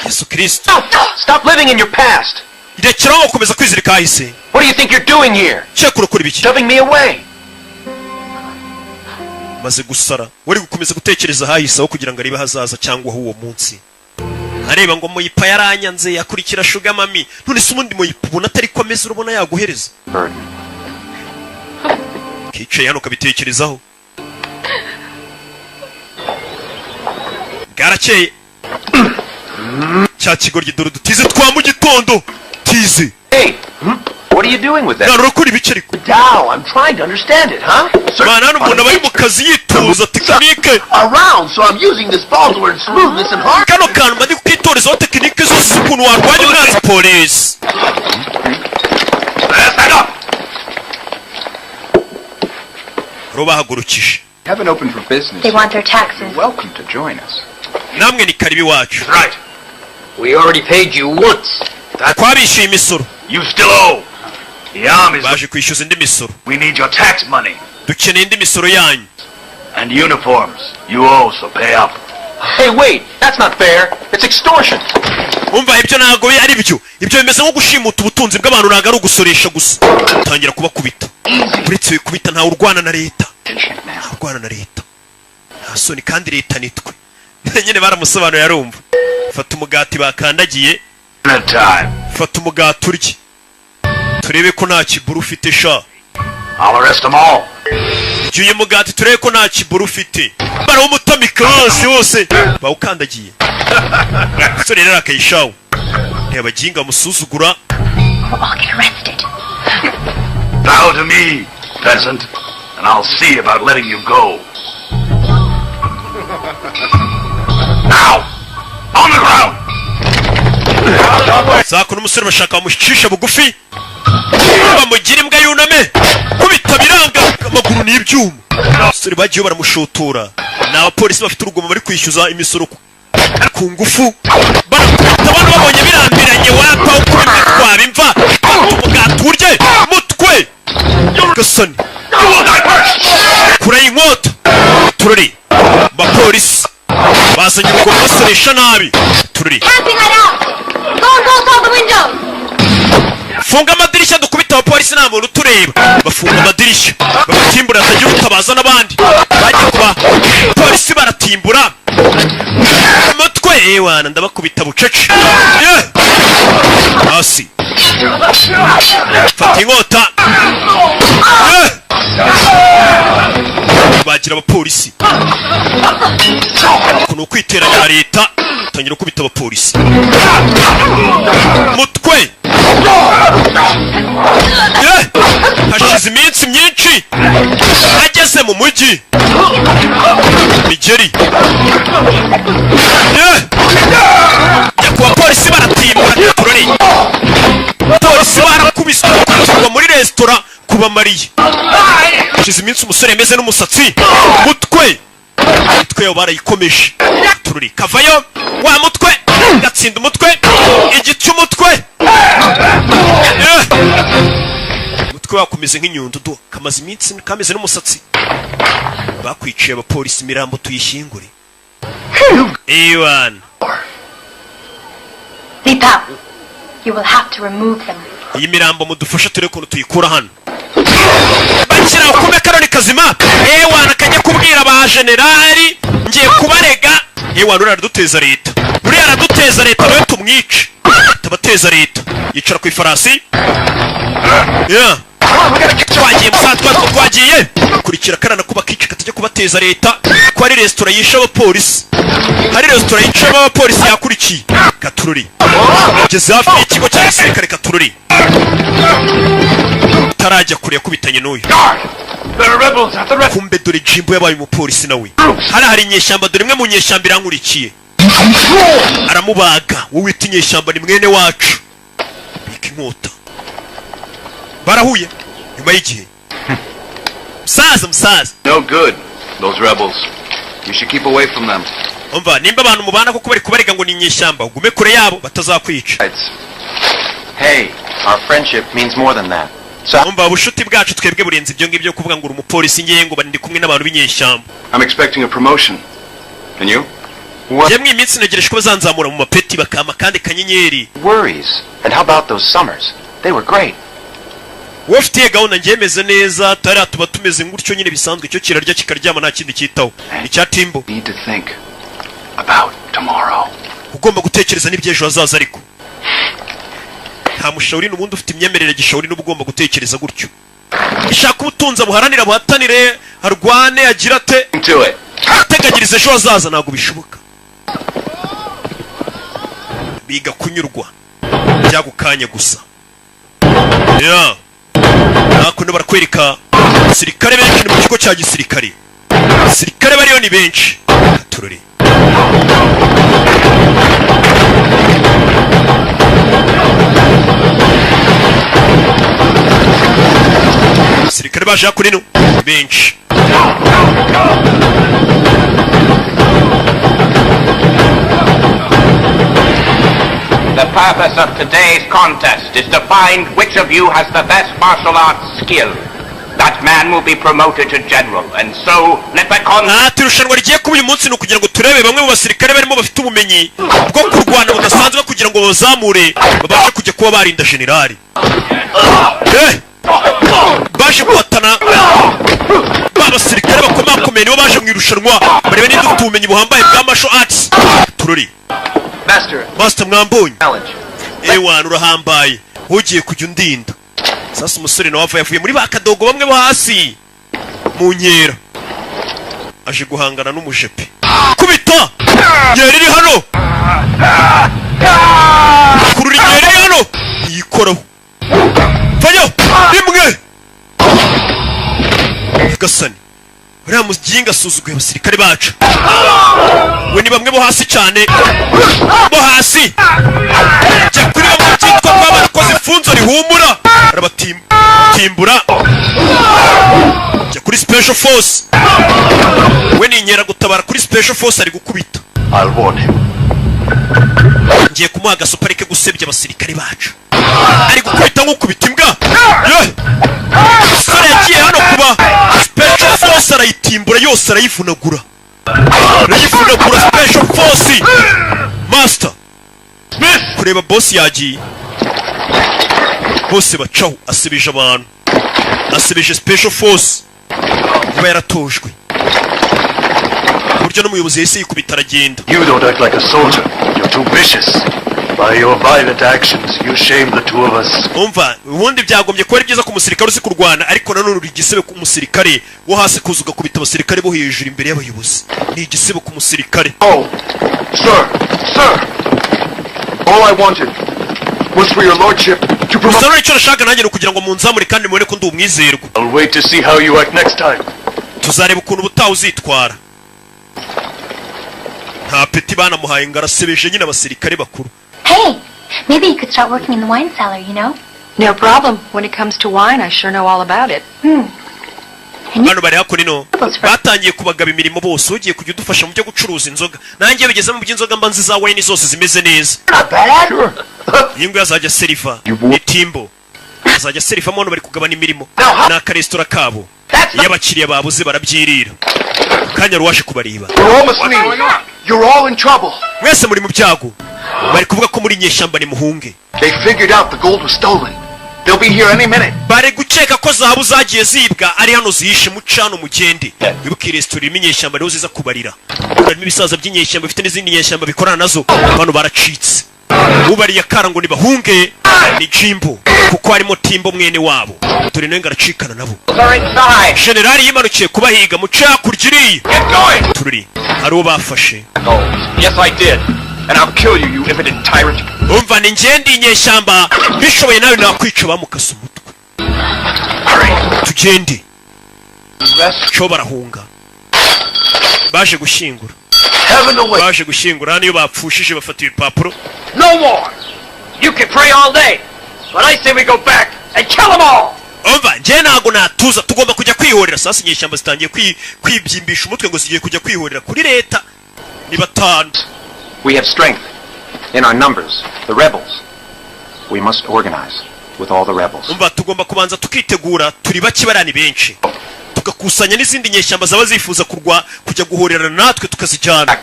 Yesu Kristo. Stop living in your past. Irekeraho gukomeza kwizirika hahise. What do you think you're doing here? Cyakora kuri biki. Shoving me away. Maze gusara. Wari gukomeza gutekereza hahise aho kugira ngo aribe hazaza cyangwa aho uwo munsi. Areba ngo moyipa yaranyanze yakurikira sugar mami. None se umundi moyipa ubona atari komeza urubona yaguhereza. Kicaye hano kabitekerezaho. Garakeye. Cya kigoryi dore dutize twa mu gitondo. Tize. Hey, what are you doing with that? Narokuri biceri. Dow, I'm trying to understand it, huh? Mana hano umuntu abari mu kazi yituza tekinike. Around, so I'm using this ball to learn smoothness and hard. Kano kantu mandi kukitorezaho tekinike zose z'ukuntu warwanya umwanzi polisi. Stand up! Robahagurukije. Haven't opened for business. They want their taxes. You're welcome to join us. Namwe ni karibi wacu. Right. We already paid you once. Twabishyuye imisoro. You still owe. The army's... Baje kwishyuza indi misoro. We need your tax money. Dukeneye indi misoro yanyu. And uniforms. You also pay up. Hey, wait! That's not fair! It's extortion! umva ibyo ntago ari byo. Ibyo bimeze nko gushimuta ubutunzi bw'abantu ntago ari ugusoresha gusa. Utangira kubakubita. Uretse kubita nta urwana na leta. Urwana na leta. Nta soni kandi leta nitwe. Nyine baramusobanura yarumva. Fata umugati bakandagiye. Fata umugati urye. Turebe ko nta kiburu ufite sha. I'll arrest them all. Uyu mugati turebe ko nta kiburu ufite. Bara umutami class yose bawukandagiye. So rero akayishawo. Reba jinga musuzugura. I'll get arrested. Bow to me, peasant, and I'll see about letting you go. Now, on the ground. Sako n'umusore bashaka bamushisha bugufi. Bamugira imbwa yuname. Kubita biranga amaguru n'ibyuma. Sore bagiye baramushotora. N'abapolisi bafite urugomo bari kwishyuza imisoro ku ngufu. Barakubita abantu babonye birambiranye wapa ukubita twabimva. Umugati urye mutwe. Gasani. Kura inkota. Turori. Bapolisi. Bazanye urugomo basoresha nabi. Turori. Funga amadirishya dukubita abapolisi nta muntu utureba. Bafunga amadirishya bagatimbura atagira utabaza n'abandi bagiye kuba polisi baratimbura umutwe ewana ndabakubita bucece hasi fata inkota bagira abapolisi kuno kwiteranya na leta tangira kubita abapolisi mutwe hashize iminsi myinshi ageze mu mujyi Nigeri kuba polisi baratimbura turori polisi barakubiswe kuva muri resitora kubamariye hashize iminsi umusore yemeze n'umusatsi mutwe yo barayikomeje turori kavayo wa mutwe gatsinda umutwe igice umutwe umutwe wakomeze nk'inyundo kamaze iminsi kameze n'umusatsi bakwiciye abapolisi imirambo tuyishyingure Ewan Lita, you will have to remove them. iyi mirambo mudufasha turebe ukuntu tuyikura hano bakira kume karoni kazima Ewan akajya kubwira ba generali ngiye kubarega Ewan uraduteza leta buriya araduteza leta nawe tumwice tabateza leta yicara ku ifarasi twagiye musatwa twagiye kurikira karana kuba kici katajya kubateza leta ko ari restaurant yisha abapolisi hari restaurant yisha abapolisi yakurikiye Katururi ageze hafi y'ikigo cya gisirikare Katururi tarajya kure yakubitanye n'uyu kumbe dore jimbo yabaye umupolisi nawe hari inyeshyamba dore imwe mu nyeshyamba irankurikiye aramubaga wowe wita inyeshyamba ni mwene wacu bika inkota barahuye nyuma y'igihe musaza No good, those rebels. You should keep away from them. umva nimba abantu mubana kuko bari kubarega ngo ni inyeshyamba ugume kure yabo batazakwica Hey, our friendship means more than that. umva ubushuti bwacu twebwe burenze ibyo ngibyo kuvuga ngo uri umupolisi ngiye ngo bandi kumwe n'abantu b'inyeshyamba I'm expecting a promotion. And you? yemwe iminsi negereje ko bazanzamura mu mapeti bakama kandi kanyenyeri Worries. And how about those summers? They were great. wofitiye gahunda ngemeze neza tari atuba tumeze ngutyo nyine bisanzwe icyo kirarya kikaryama nta kindi cyitaho icya timbo Need to think about tomorrow. ugomba gutekereza n'ibyejo hazaza ariko nta mushawuri n'ubundi ufite imyemerere gishawuri n'ubugomba gutekereza gutyo ishaka ubutunza buharanira buhatanire harwane agira ate teganyiriza ejo hazaza ntabwo bishoboka biga kunyurwa byagukanya gusa nakuno barakwereka abasirikare benshi ni mu kigo cya gisirikare abasirikare bariyo ni benshi turore abasirikare baje hakurino benshi The purpose of today's contest is to find which of you has the best martial arts skill. That man will be promoted to general, and so let the irushanwa rigiye kuba uyu munsi ni ukugira ngo turebe bamwe mu basirikare barimo bafite ubumenyi bwo kurwana budasanzwe kugira ngo bazamure babashe kujya kuba barinda generali. Baje guhatana b'abasirikare bakomakomeye nibo baje mu irushanwa barebe niba dufite ubumenyi buhambaye bwa martial arts. Turori Master mwambonye ewana urahambaye ugiye kujya undinda. Sasa umusore nawe yavuye muri bakadogo bamwe bo hasi mu nkera aje guhangana n'umujepe. Kubita yeri iri hano kurura inyeri iri hano yikoraho vayo rimwe Gasani uriya muginga asuzuguye abasirikare bacu. We ni bamwe bo hasi cyane bo hasi jya kuri bamwe byitwa ko barakoze ifunzo rihumura arabatimbura jya kuri special force. We ni inkera gutabara kuri special force ari gukubita. I'll warn him. Ngiye kumuha agasoparike gusebya abasirikare bacu ari gukubita nk'ukubita imbwa. Sore yagiye hano kuba special force arayitimbura yose arayivunagura special force. Master kureba boss yagiye bose bacaho asebije abantu asebije special force kuba yaratojwe buryo n'umuyobozi yahise yikubita aragenda. You don't act like a soldier. You're too vicious. By your violent actions, you shame the two of us. Umva, ubundi byagombye kuba ari byiza ku musirikare uzi kurwana, ariko nanone uri igisebe ku musirikare wo hasi kuzuga kubita abasirikare bo hejuru imbere y'abayobozi. Ni igisebe ku musirikare. Oh, sir. All I wanted was for your lordship to promote. Sir, icyo nashaka nanjye no kugira ngo munzamure kandi mubone ko ndi umwizerwa. I'll wait to see how you act next time. Tuzareba ukuntu ubutaha uzitwara. Nta peti banamuhaye ngo arasebeje nyine abasirikare bakuru. Hey, maybe you could start working in the wine cellar, you know? No problem. When it comes to wine, I sure know all about it. Hano bari hakuno no batangiye kubagaba imirimo bose ugiye kujya udufasha mu byo gucuruza inzoga. Nanjye bigeze mu by'inzoga mba nziza wine zose zimeze neza. Yingo yazajya seriva itimbo. Azajya seriva mono bari kugabana imirimo. Na ka restaurant kabo. Y'abakiriya babuze barabyirira. Kanya ruwaje kubariba. You're all in trouble. Mwese muri mu byago. Bari kuvuga ko muri nyeshyamba ni muhunge. They figured out the gold was stolen. They'll be here any minute. Bari guceka ko zahabu zagiye zibwa ari hano zihishe mu cano mugende. Wibuke restaurant iminyeshyamba rero ziza kubarira. Urarimo ibisaza by'inyeshyamba bifite n'izindi nyeshyamba bikorana nazo. Bano baracitse. Ubariye akara ngo ni bahunge ni Jimbo kuko harimo Timbo mwene wabo. Turi nawe ngaracikana nabo. Generali yimanukiye kubahiga mu cyakurgiriye. Turi hari uwo bafashe. Yes, I did. And I'll kill you, you impudent tyrant. Umva ni ngendi inyeshyamba bishoboye nawe nakwica bamukasa umutwe. Tugende. Cyo barahunga. Baje gushyingura. Baje gushyingura niyo bapfushije bafata ibipapuro. No more. You can pray all day, but I say we go back and kill them all. Umva nje nago natuza tugomba kujya kwihorera. Sasa inyeshyamba zitangiye kwibyimbisha umutwe ngo zigiye kujya kwihorera kuri leta. Ni batanu. We have strength in our numbers, the rebels. We must organize with all the rebels. Umva tugomba kubanza tukitegura turi baki barani benshi. Tugakusanya n'izindi nyeshyamba zaba zifuza kujya guhorera natwe tukazijyana.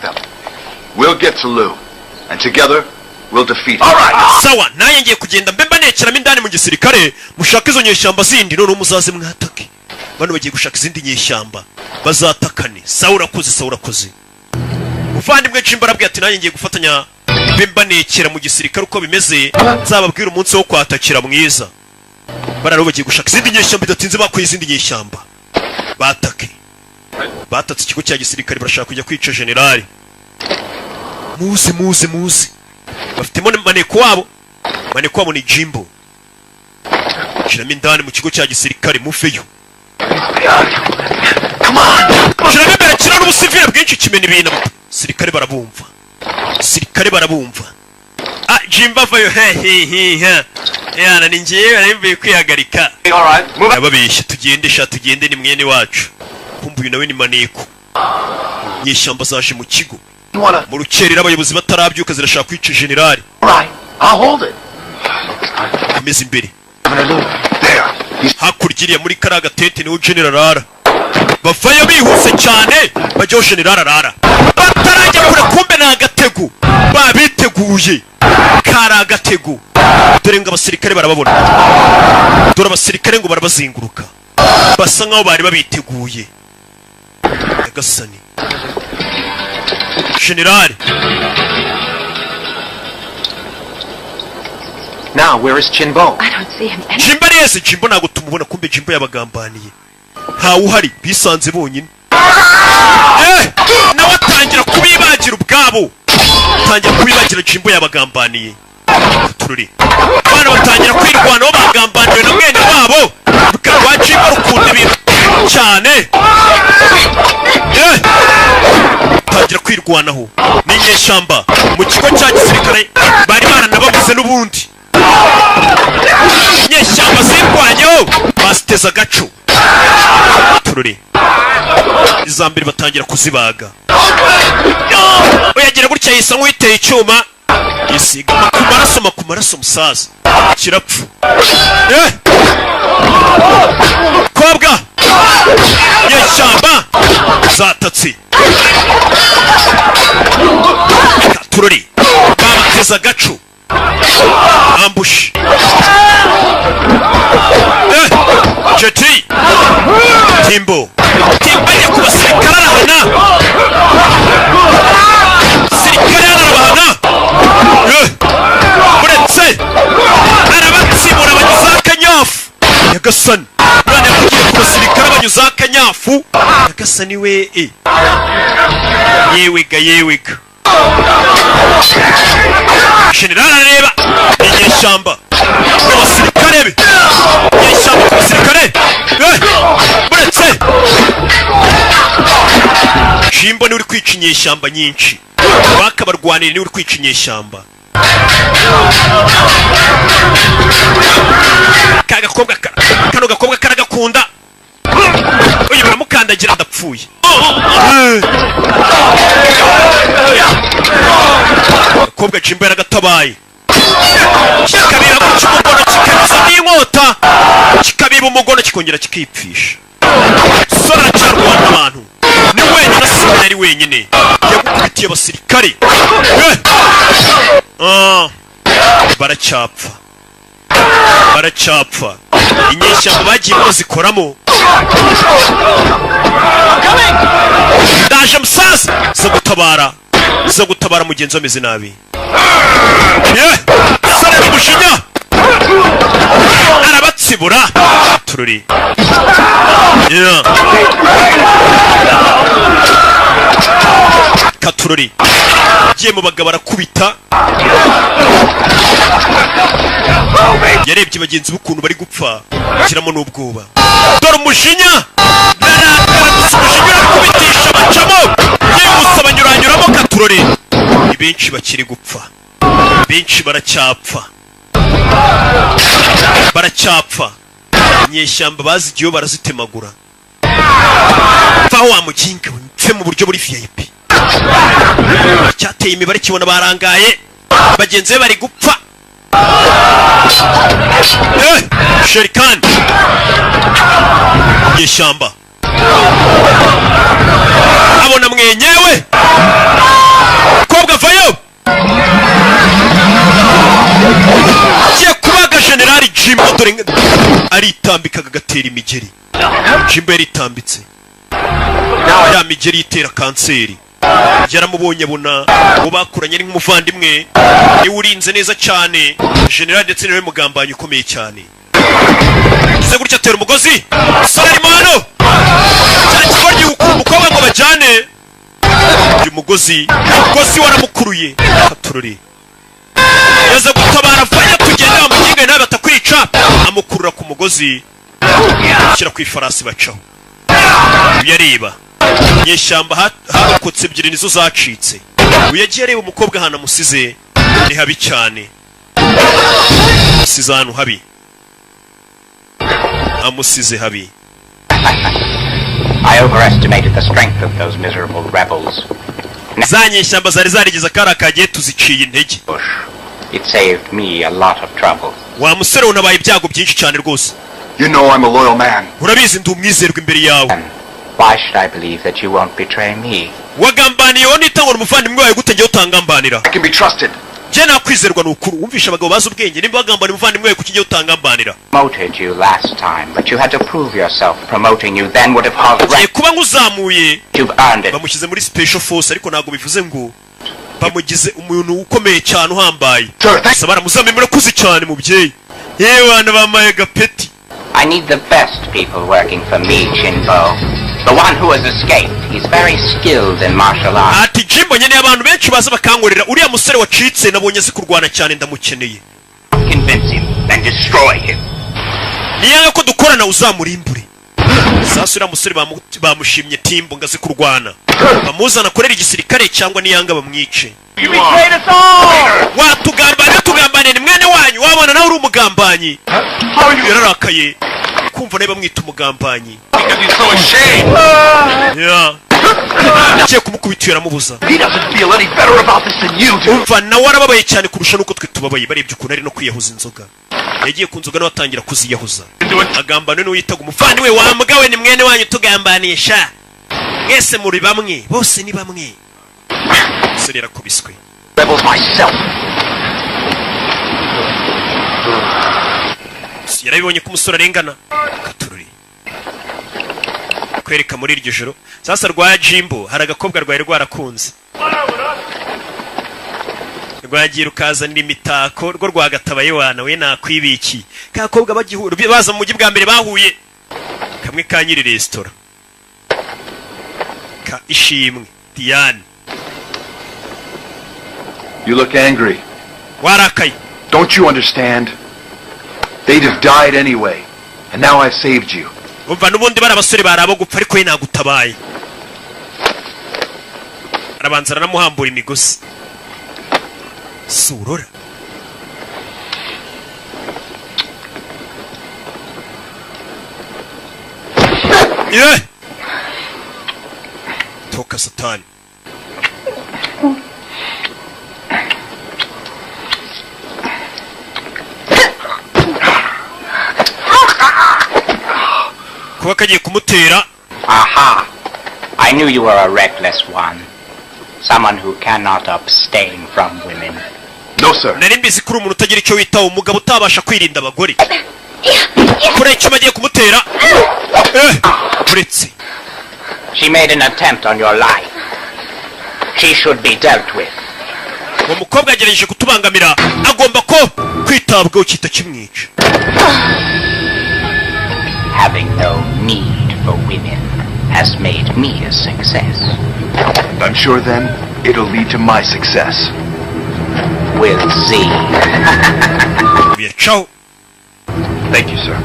We'll get to Lou, and together we'll defeat him. All right. Sawa, naye ngiye kugenda mbemba nekeramo indani mu gisirikare mushaka izo nyeshyamba zindi none muzaze mwatake. Bano bagiye gushaka izindi nyeshyamba bazatakane. Sawa urakoze. Uvandimwe Jimbo arabwiye ati nanjye ngiye gufatanya mbemba nekera mu gisirikare uko bimeze nzababwira umunsi wo kwatakira mwiza. Bararo bagiye gushaka izindi nyeshyamba idatinze bakuye izindi nyeshyamba. Batake. Batatse ikigo cya gisirikare barashaka kujya kwica generali. Muze. Bafitemo maneko wabo. Maneko wabo ni Jimbo. Shiramo indani mu kigo cya gisirikare mufeyo. Come on. Shiramo imbere kirana ubusivile bwinshi kimena ibintu. Sirikare barabumva. Jimbo avayo yana ni ngiye arimbuye kwihagarika. Ababeshya tugende ni mwene wacu. Kumbuye nawe ni maneko. Nyeshyamba zaje mu kigo. Mu rukerera abayobozi batarabyuka zirashaka kwica generali. Right. I'll hold it. Ameze imbere. There. hakurya muri kariya gatente niho general arara bavayo bihuse cyane bajyaho general arara batarajya kure kumbe ni agatego babiteguye kari agatego dore ngo abasirikare barababona dore abasirikare ngo barabazinguruka basa nkaho bari babiteguye Agasani general. Now, where is Chinbo? I don't see him anywhere. Jimbo yese Jimbo ntago tumubona kumbe Jimbo yabagambaniye ntawe uhari bisanze bonyine nawe atangira kubibagira ubwabo atangira kubibagira Jimbo yabagambaniye tururi abana batangira kwirwanaho bagambaniwe na mwene wabo rwa Jimbo rukunda ibintu cyane atangira kwirwanaho n'inyeshyamba mu kigo cya gisirikare bari baranababuze n'ubundi nyeshyamba zirwanyeho basiteza agacu tururi izambere batangira kuzibaga uyagira gutya yisa nk'uwiteye icyuma yisiga ku maraso musaza kirapfu kobwa nyeshyamba zatatse tururi babateza agacu ambush Jeti Timbo ajya ku basirikare arahana sirikare arabahana uretse arabatsibura banyuza akanyafu Yagasani none yakugiye ku basirikare banyuza akanyafu Yagasani we yewega general areba inyeshyamba abasirikare be inyeshyamba ku basirikare buretse Jimbo ni uri kwica inyeshyamba nyinshi bakabarwanira ni uri kwica inyeshyamba kano gakobwa karagakunda uyu baramukandagira adapfuye gakobwa Jimbo yaragatabaye kikabira mu kimugono kikabiza n'inkota kikabiba umugono kikongera kikipfisha sora cyarwana abantu ni wenyine asimana ari wenyine yagukubitiye abasirikare baracyapfa inyeshyamba bagiye bazikoramo ndaje musaza zo gutabara mugenzi ameze nabi sore n'umujinya arabatsibura tururi katururi agiye mu bagabo arakubita yarebye bagenzi b'ukuntu bari gupfa kiramo n'ubwoba dore umujinya umujinya urakubitisha bacamo yihuse banyuranyuramo katururi ni benshi bakiri gupfa benshi baracyapfa inyeshyamba bazigiyeho barazitemagura vaho wa muginga we mpfe mu buryo buri VIP cyateye imibare kibona barangaye bagenzi be bari gupfa Sherikan inyeshyamba abona mwenyewe kobwa vayo kiye kubaga generali Jimbo dore aritambikaga gatera imigeri Jimbo yaritambitse ya migeri itera kanseri yaramubonye abona ngo bakuranye nk'umuvandimwe ni urinze neza cyane generali ndetse niwe mugambanyi ukomeye cyane kize gutya atera umugozi Salimano cyakigoryi umukobwa ngo bajyane uyu mugozi waramukuruye katururi yaza gutabara vanya tugenda bamuginga nawe batakwica amukurura ku mugozi ashyira ku ifarasi bacaho uyareba nyeshyamba harokotse ebyiri nizo zacitse uyagiye areba umukobwa ahantu amusize ni habi cyane amusize ahantu habi amusize habi I overestimated the strength of those miserable rebels. za nyeshyamba zari zarigeze akari akagiye tuziciye intege It saved me a lot of trouble. wa musore unabaye ibyago byinshi cyane rwose You know I'm a loyal man. urabizi ndi umwizerwa imbere yawe. Why should I believe that you won't betray me? wagambaniye wowe nitangwa umuvandimwe wawe gute njyewe utangambanira? I can be trusted. Je nakwizerwa n'ukuru. Wumvisha abagabo bazi ubwenge nimba bagambaniye umuvandimwe wawe kuki njyewe utangambanira? Promoted you last time, but you had to prove yourself. Promoting you then would have caused right. kuba nguzamuye you've earned it. bamushyize muri special force ariko ntago bivuze ngo bamugize umuntu ukomeye cyane uhambaye. Saba baramuzamye murakuze cyane mubyeyi. Yewe bana bamaye gapeti. I need the best people working for me, Jinbo. The one who has escaped. He's very skilled in martial arts. Ati Jimbo nyene abantu benshi baza bakangorera uriya musore wacitse nabonye azi kurwana cyane ndamukeneye. Convince him and destroy him. Niyanga ko dukorana uzamurimbure. Sasa uriya musore bamushimye Timbo ngazi kurwana. Bamuzana korera igisirikare cyangwa niyanga bamwice. Watugambane ni mwene wanyu wabona nawe uri umugambanyi. Yararakaye. Kumva nawe bamwita umugambanyi. Yeah. Nagiye kumukubita yaramubuza. Umva nawe warababaye cyane kurusha nuko twe tubabaye barebye ukuntu ari no kwiyahuza inzoga. Yagiye ku nzoga nawe atangira kuziyahuza. Agambane no yitaga umuvandimwe wambwawe ni mwene wanyu tugambanisha. Mwese muri bamwe bose ni bamwe. Seri yarakubiswe. Rebels myself. Yarabibonye ko umusore arengana. Katururi. Kwereka muri iryo joro. Sasa rwa Jimbo hari agakobwa rwari rwarakunze. Rwagiye ukazanira imitako rwo rwagatabaye wana we nakwibiki. Kakobwa bagihura baza mu mujyi bwa mbere bahuye. Kamwe ka nyiri restaurant. Ka ishimwe Diane. You look angry. Warakaye. Don't you understand? They'd have died anyway, and now I've saved you. Umva nubundi bara basore barabo gupfa ariko yena gutabaye. Arabanzana namuhambura imigozi. Surora. Yeah. Toka satani. Wakagiye kumutera. Aha. I knew you were a reckless one. Someone who cannot abstain from women. No, sir. Nari mbizi kuri umuntu utagira icyo witaho umugabo utabasha kwirinda abagore. Kure icyo bagiye kumutera. Uretse. She made an attempt on your life. She should be dealt with. Umukobwa yagerageje kutubangamira agomba ko kwitabwaho kita kimwica. Having no need for women has made me a success. I'm sure then it'll lead to my success. We'll see. Ciao. Thank you, sir.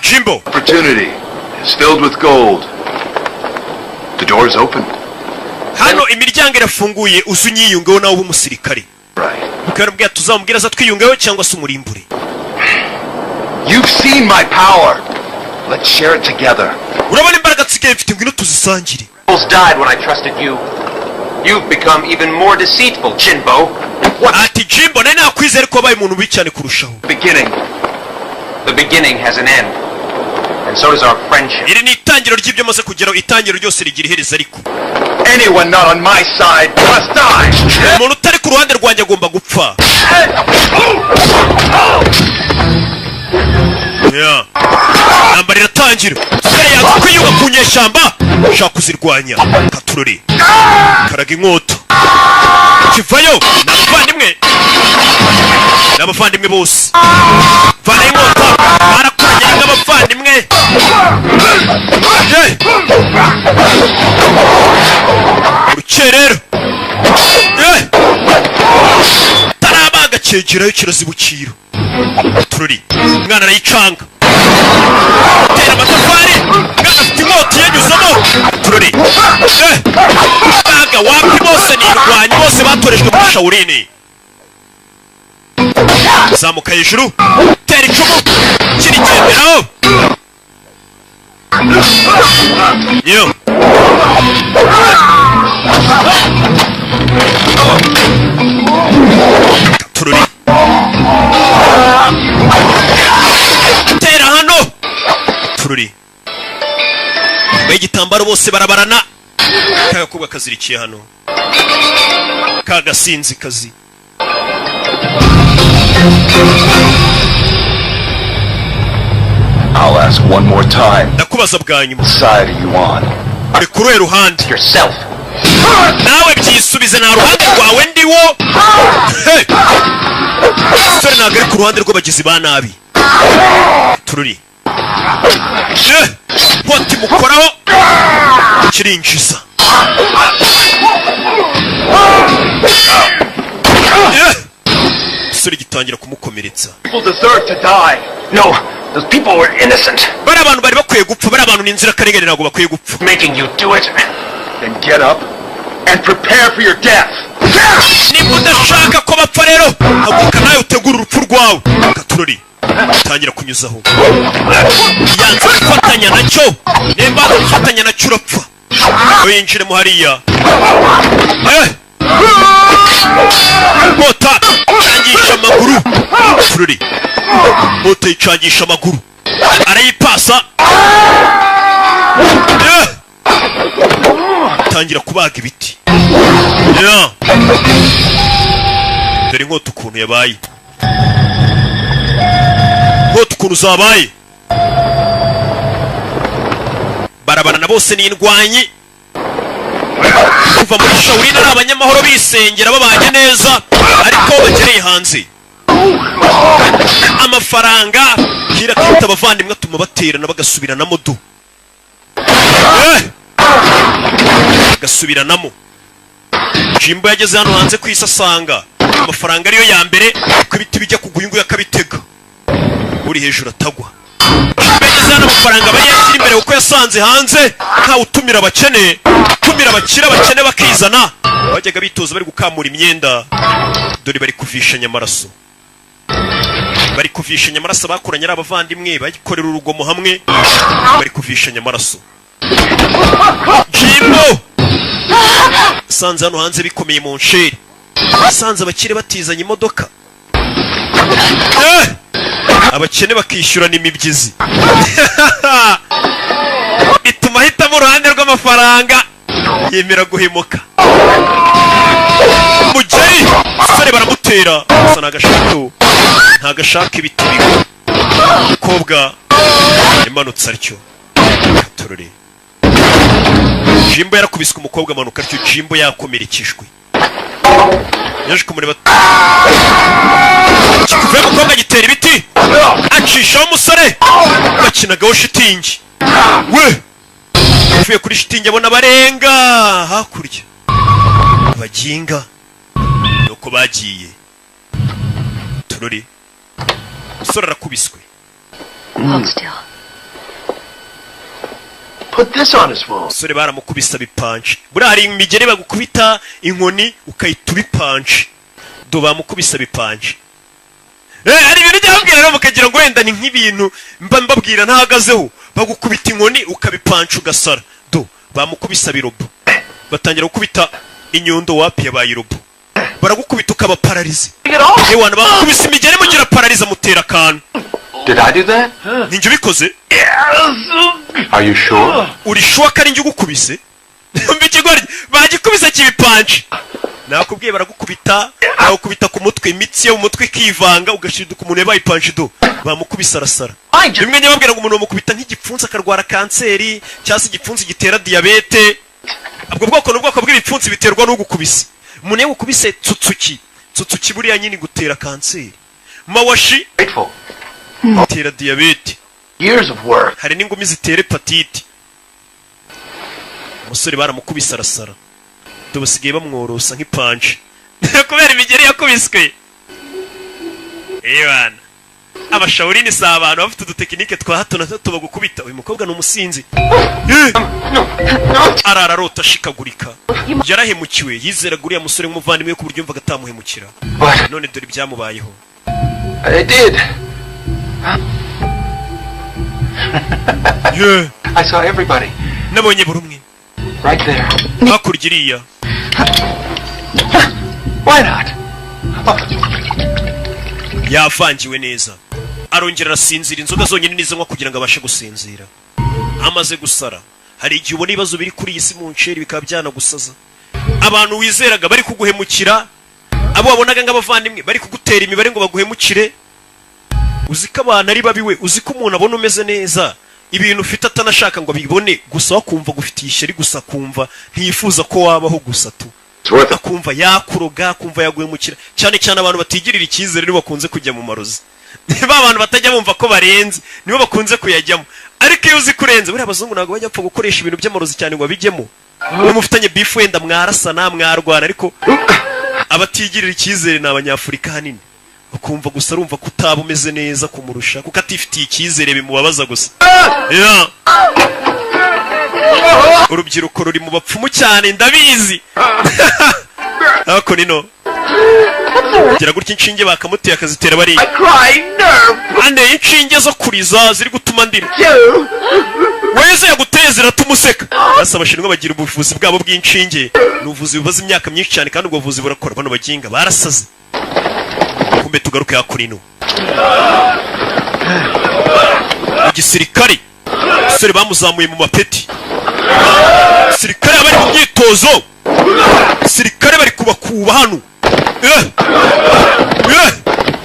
Jimbo. Opportunity is filled with gold. The door is open. Hano imiryango irafunguye uzunyiyungeho nawe umusirikare. Right. Mukarubwira tuzamubwira za twiyungeho cyangwa se umurimbure. You've seen my power. Let's share it together. Urabona imbaraga tsigaye mfite ngwino tuzisangire. Rebels died when I trusted you. You've become even more deceitful, Jinbo. Ati Jimbo nene akwizera ko baye umuntu bicyane kurushaho. The beginning has an end. And so does our friendship. Iri ni itangiro ry'ibyo maze kugeraho itangiro ryose rigira iherezo ariko. Anyone not on my side must die. Umuntu utari ku ruhande rwanjye agomba gupfa. Yeah. Namba riratangira. Sare yaza kwiyuga ku nyeshyamba. Ushaka kuzirwanya. Katururi. Karaga inkota. Kivayo. Nabavandimwe. Nabavandimwe bose. Vana inkota. Barakuranye n'abavandimwe. Urukerero. Tarabaga cyegerayo kirazibukiro. Tururi. Mwana arayicanga. tera amatafari gafite inkota yanyuzamo turori baga wapi bose nirwanya bose batorejwe muri shawurini zamuka hejuru tera icumu kirigenderaho niyo turori tera hano turori igitambaro bose barabarana kagakobwa kazirikiye hano kagasinzi kazi I'll ask one more time. ndakubaza bwa nyuma Side are you on? uri kuri uruhe ruhande Yourself. nawe byisubize nta ruhande rwawe ndiwo sore ntabwo ari ku ruhande rw'abagizi ba nabi tururi poti mukoraho kirinjiza sore gitangira kumukomeretsa. People deserve to die. No, those people were innocent. bari abantu bari bakwiye gupfa bari abantu n'inzirakarengane ntabwo bakwiye gupfa. Making you do it. Then get up and prepare for your death. niba udashaka ko bapfa rero haguruka nawe utegura urupfu rwawe katurori tangira kunyuzaho yanze gufatanya nacyo nimba gufatanya nacyo urapfa winjiremo hariya mota icangisha amaguru turori mota icangisha amaguru arayipasa tangira kubaga ibiti dore inkota ukuntu yabaye inkota ukuntu zabaye barabanana bose n'indwanyi kuva muri shawurina ari abanyamahoro bisengera babanye neza ariko bagereye hanze amafaranga kira kwita abavandimwe atuma baterana bagasubiranamo du gasubiranamo Jimbo yageze hano hanze kwisasanga amafaranga ariyo ya mbere ko ibiti bijya kuguyungu yakabitega uri hejuru atagwa yageze hano amafaranga bayakira imbere uko yasanze hanze nta utumira abakene tumira abakira abakene bakizana bajyaga bitoza bari gukamura imyenda dore bari kuvishanya amaraso bakuranye ari abavandimwe bayikorera urugomo hamwe bari kuvishanya amaraso Jimbo sanze hano hanze bikomeye mu nsheri sanze abakire batizanye imodoka abakene bakishyurana imibyizi ituma ahitamo uruhande rw'amafaranga yemera guhemuka mugeri sore baramutera gusa ntagashaka ibiti bigo umukobwa imanutse atyo turore Jimbo yarakubiswe umukobwa amanuka atyo Jimbo yakomerekejwe yaje kumureba kikuvuye umukobwa gitera ibiti acishaho umusore bakinagaho shitingi we uvuye kuri shitingi abona barenga hakurya baginga nuko bagiye turori umusore arakubiswe Hold still. Put this on his phone. sore baramukubisa bipanche buri hari imigere bagukubita inkoni ukayita bipanche do bamukubisa bipanche ari ibintu byabwira rero mukagira ngo wenda ni nk'ibintu mbabwira ntahagazeho bagukubita inkoni ukabipanche ugasara do bamukubisa birobo batangira gukubita inyundo wapi yabaye irobo baragukubita ukaba paralize yewana bakubisa imigere mugira paralize mutera kantu. Did I do that? Ninjye ubikoze? Are you sure? Uri sure ko ari njye ugukubise? Mbikigori bagikubise kibipanche. Nakubwiye baragukubita, bagukubita ku mutwe imitsi yo mu mutwe kivanga ugashiduka umuntu yabaye panche do. Bamukubisa arasara. Bimwe nyababwira ngo umuntu bamukubita nk'igipfunsi akarwara kanseri cyangwa se igipfunsi gitera diabete. Abwo bwoko bw'ibipfunsi biterwa no gukubisa. Umuntu yagukubise tsutsuki buriya nyine gutera kanseri. Mawashi tera diabete. Years of work. Hari n'ingumi zitera hepatite. Umusore baramukubisa arasara. Tubasigaye bamworosa nk'ipanche. Kubera imigeri yakubiswe. Eyana. abashawurini si abantu bafite udutekinike twa hato na hato bagukubita. Uyu mukobwa ni umusinzi. Arararota ashikagurika. Yarahemukiwe, yizeraga uriya musore nk'umuvandimwe ku buryo yumvaga atamuhemukira. None dore ibyamubayeho. I did. I saw everybody. Nabonye buri umwe. Right there. Hakurya iriya. Why not? Yavangiwe neza. Arongera arasinzira, inzoga zonyine nizanywa kugira ngo abashe gusinzira. Amaze gusara, hari igihe ubona ibibazo biri kuri iyi si mu nceri bikaba byanagusaza. Abantu wizeraga bari kuguhemukira, abo wabonaga nk'abavandimwe bari kugutera imibare ngo baguhemukire. Uziko abantu ari babiwe, uziko umuntu abona umeze neza, ibintu ufite atanashaka ngo bibone, gusa wakumva gufitiye ishyari, gusa kumva ntiyifuza ko wabaho gusa tu. Akumva yakuroga, kumva yaguhemukira. Cyane cyane abantu batigirira icyizere nibo bakunze kujya mu marozi. Ba abantu batajya bumva ko barenze nibo bakunze kuyajyamo. Ariko iyo uzi kurenze, buriya abazungu ntabwo bajya apfa gukoresha ibintu by'amarozi cyane ngo babijyemo. Uwo mufitanye beef wenda mwarasana mwarwana, ariko abatigirira icyizere ni abanyafurika hanini. Ukumva gusa arumva ko utaba umeze neza kumurusha, kuko atifitiye icyizere bimubabaza gusa. Urubyiruko ruri mu bapfumu cyane ndabizi. Ako nino gira gutya inshinge bakamuteye akazitera bari. Ande inshinge zo kuriza ziri gutuma ndira. Weze yaguteye ziratumuseka. Basa abashinwa bagira ubuvuzi bwabo bw'inshinge. Nuvuzi bibaza imyaka myinshi cyane kandi ubwo buvuzi burakora. Bano baginga barasaze. Kumbe tugaruke hakurino. Igisirikari sore bamuzamuye mu mapeti. Sirikare bari mu myitozo. Sirikare bari kubakuba hano.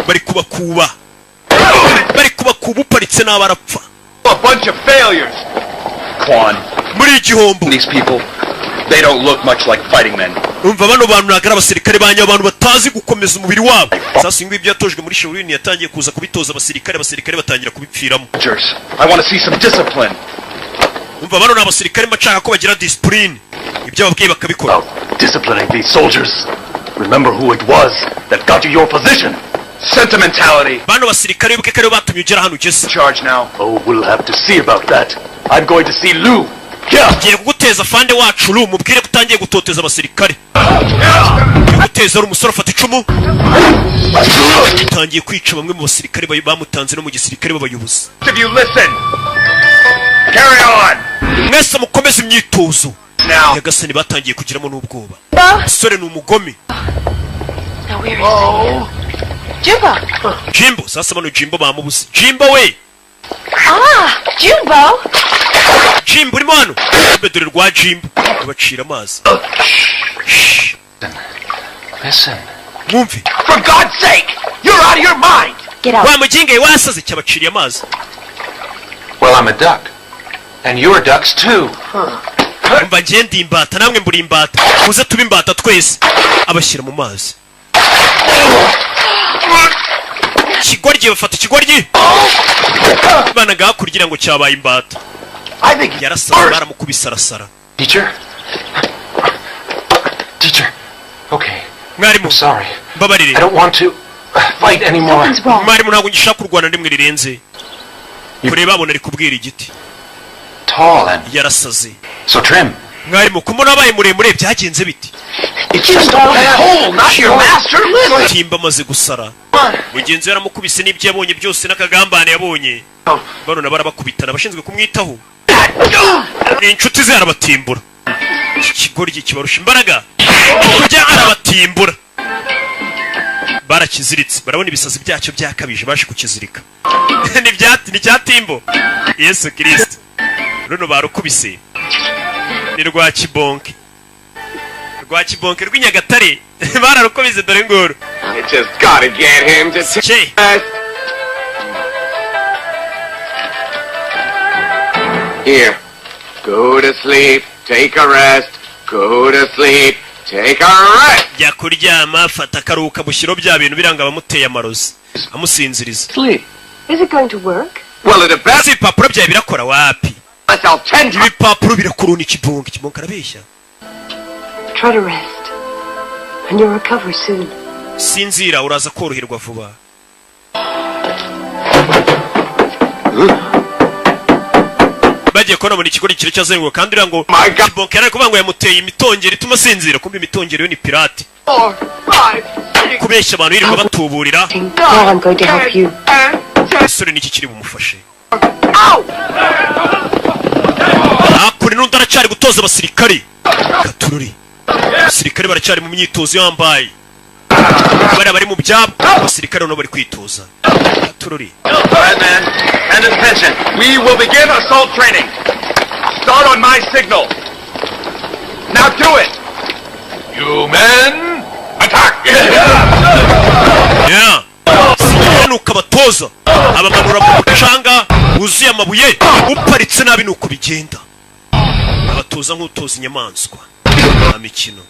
Bari kubakuba. Bari kubakuba uparitse n'abarapfa. A bunch of failures. Quan. Muri igihombo. These people, they don't look much like fighting men. Umva bano bantu nagara abasirikare banya abantu batazi gukomeza umubiri wabo. Sasa ingwe byatojwe muri Shaolin yatangiye kuza kubitoza abasirikare batangira kubipfiramo. I want to see some discipline. Umva bano n'abasirikare bacaka ko bagira discipline. Ibyo babwiye bakabikora. Disciplining these soldiers. Remember who it was that got you your position. Sentimentality. Bano basirikare buke kare batumye ugera hano ugeze. Charge now. Oh, we'll have to see about that. I'm going to see Lou. Ngiye kuguteza fande wacu Lou, mubwire kutangiye gutoteza abasirikare. Guteza ari umusore afata icumu. Tangiye kwica bamwe mu basirikare bamutanze no mu gisirikare b'abayobozi. If you listen. Carry on. Mwese mukomeze imyitozo. Yagasani batangiye kugiramo n'ubwoba. Sore ni umugome. Oh. Jimbo, sasa bano Jimbo bamubuze. Jimbo we. Jimbo. Jimbo urimo hano. Bedore rwa Jimbo. Abacira amazi. Listen. Mwumve. For God's sake, you're out of your mind. Get out. Wa muginge wasaze cyabaciriye amazi. Well, I'm a duck. And you're ducks too. Umva ngiye ndi imbata namwe mburi imbata. Muze tuba imbata twese. Abashyira mu mazi. Kigoryi bafata ikigoryi. Banaga hakurya ngo cyabaye imbata. Yarasara baramukubisa arasara. Teacher? Okay. Mwarimu. Sorry. Mbabarire. I don't want to fight anymore. Mwarimu ntabwo ngishaka kurwana ndimwe rirenze. Kureba abona ari kubwira igiti. Tall and yarasaze. So trim. Mwarimu kumona abaye muremure byagenze biti. It's just a hole, not your master. Timba maze gusara. Mugenzi yaramukubise n'ibyo yabonye byose n'akagambane yabonye. Bano nabara bakubitana abashinzwe kumwitaho. Inshuti ze arabatimbura. Ikigoryi kibarusha imbaraga. Kujya arabatimbura. Barakiziritse. Barabona ibisazi byacyo byakabije baje kukizirika. Ni cyatimbo. Yesu Kristo. Runo barukubise. Ni rwa kibonke. Rwa kibonke rw'Inyagatare. Bararukubise dore ngoro. You just gotta get him to Here. Go to sleep. Take a rest. Go to sleep. Take a rest. Jya kuryama fata karuka bushyiro bya bintu biranga abamuteye amarozi. Amusinziriza. Sleep. Is it going to work? Well, it depends. Si papuro bya birakora wapi. I'll tend you. Ibipapuro birakuruna ikibonke. Ikibonke arabeshya. Try to rest. And you'll recover soon. Sinzira uraza koroherwa vuba. bagiye kubona muri ikigori kire cyazenguruka kandi uriya ngo Kibonke yari kuvuga ngo yamuteye imitongero ituma asinzira, kumbe imitongero yo ni pirate kubeshya abantu yirirwa batuburira. Isore niki kiri bumufashe akuri n'undi aracyari gutoza abasirikari Gatururi. Abasirikare baracyari mu myitozo yambaye, bari mu byabo, abasirikare nabo bari kwitoza. Gatururi. Right, man. And attention. We will begin assault training. Start on my signal. Now do it. You men, attack. Yeah. Nuko abatoza abamanura mu mucanga wuzuye amabuye uparitse nabi nuko bigenda. Abatoza nk'utoza inyamaswa na mikino.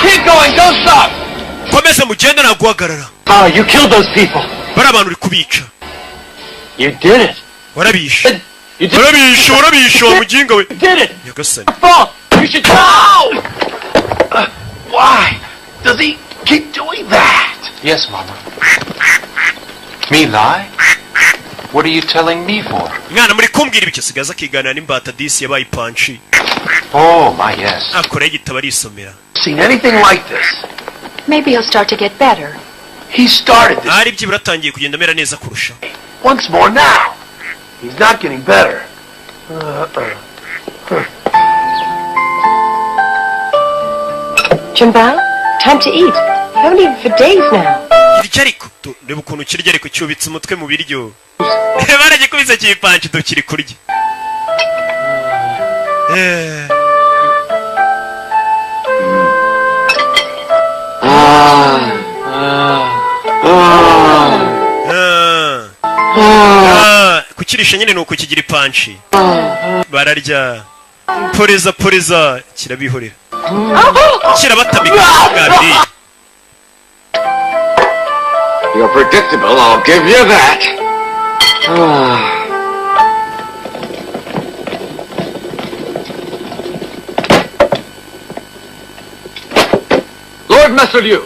Keep going, don't stop. Komeza mugenda na guhagarara. You killed those people. Bara abantu uri kubica. You did it. Warabishe. Warabishe wamuginga we. You did it. Nyagasani. You should go. Why does he keep doing that? Yes, Mama. Me lie? What are you telling me for? Mwana muri kumbwira ibiki sigaza kiganira n'imbata disi yabaye panchi. Oh, my yes. Akora igitabo arisomera. Seen anything like this? Maybe he'll start to get better. He started this. Ari byibura atangiye kugenda mera neza kurusha. Once more now. He's not getting better. Jimbao, time to eat. You haven't eaten for days now. Kirya ariko reba ukuntu kirya ariko cyubitse umutwe mu biryo. Baragikubise kipanchi dokiri kurya. Kukirisha nyine nuko kigira ipanchi. Bararya. Poreza kirabihorera. Kirabatamika ngabiri. You're predictable, I'll give you that. Lord Messerlieu,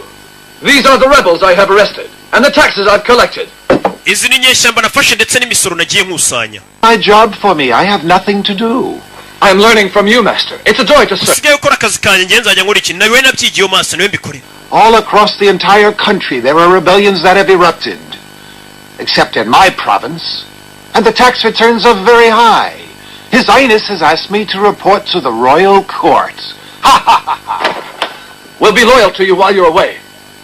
these are the rebels I have arrested, and the taxes I've collected. Izi ni nyeshyamba nafashe ndetse n'imisoro nagiye nkusanya. My job for me. I have nothing to do. I'm learning from you, Master. It's a joy to serve. Usigaye ukora akazi kanjye ngenza ajya nkora iki nawe nabyigiye master nawe mbikore. All across the entire country there are rebellions that have erupted. Except in my province. And the tax returns are very high. His Highness has asked me to report to the royal court. Ha ha ha ha! We'll be loyal to you while you're away,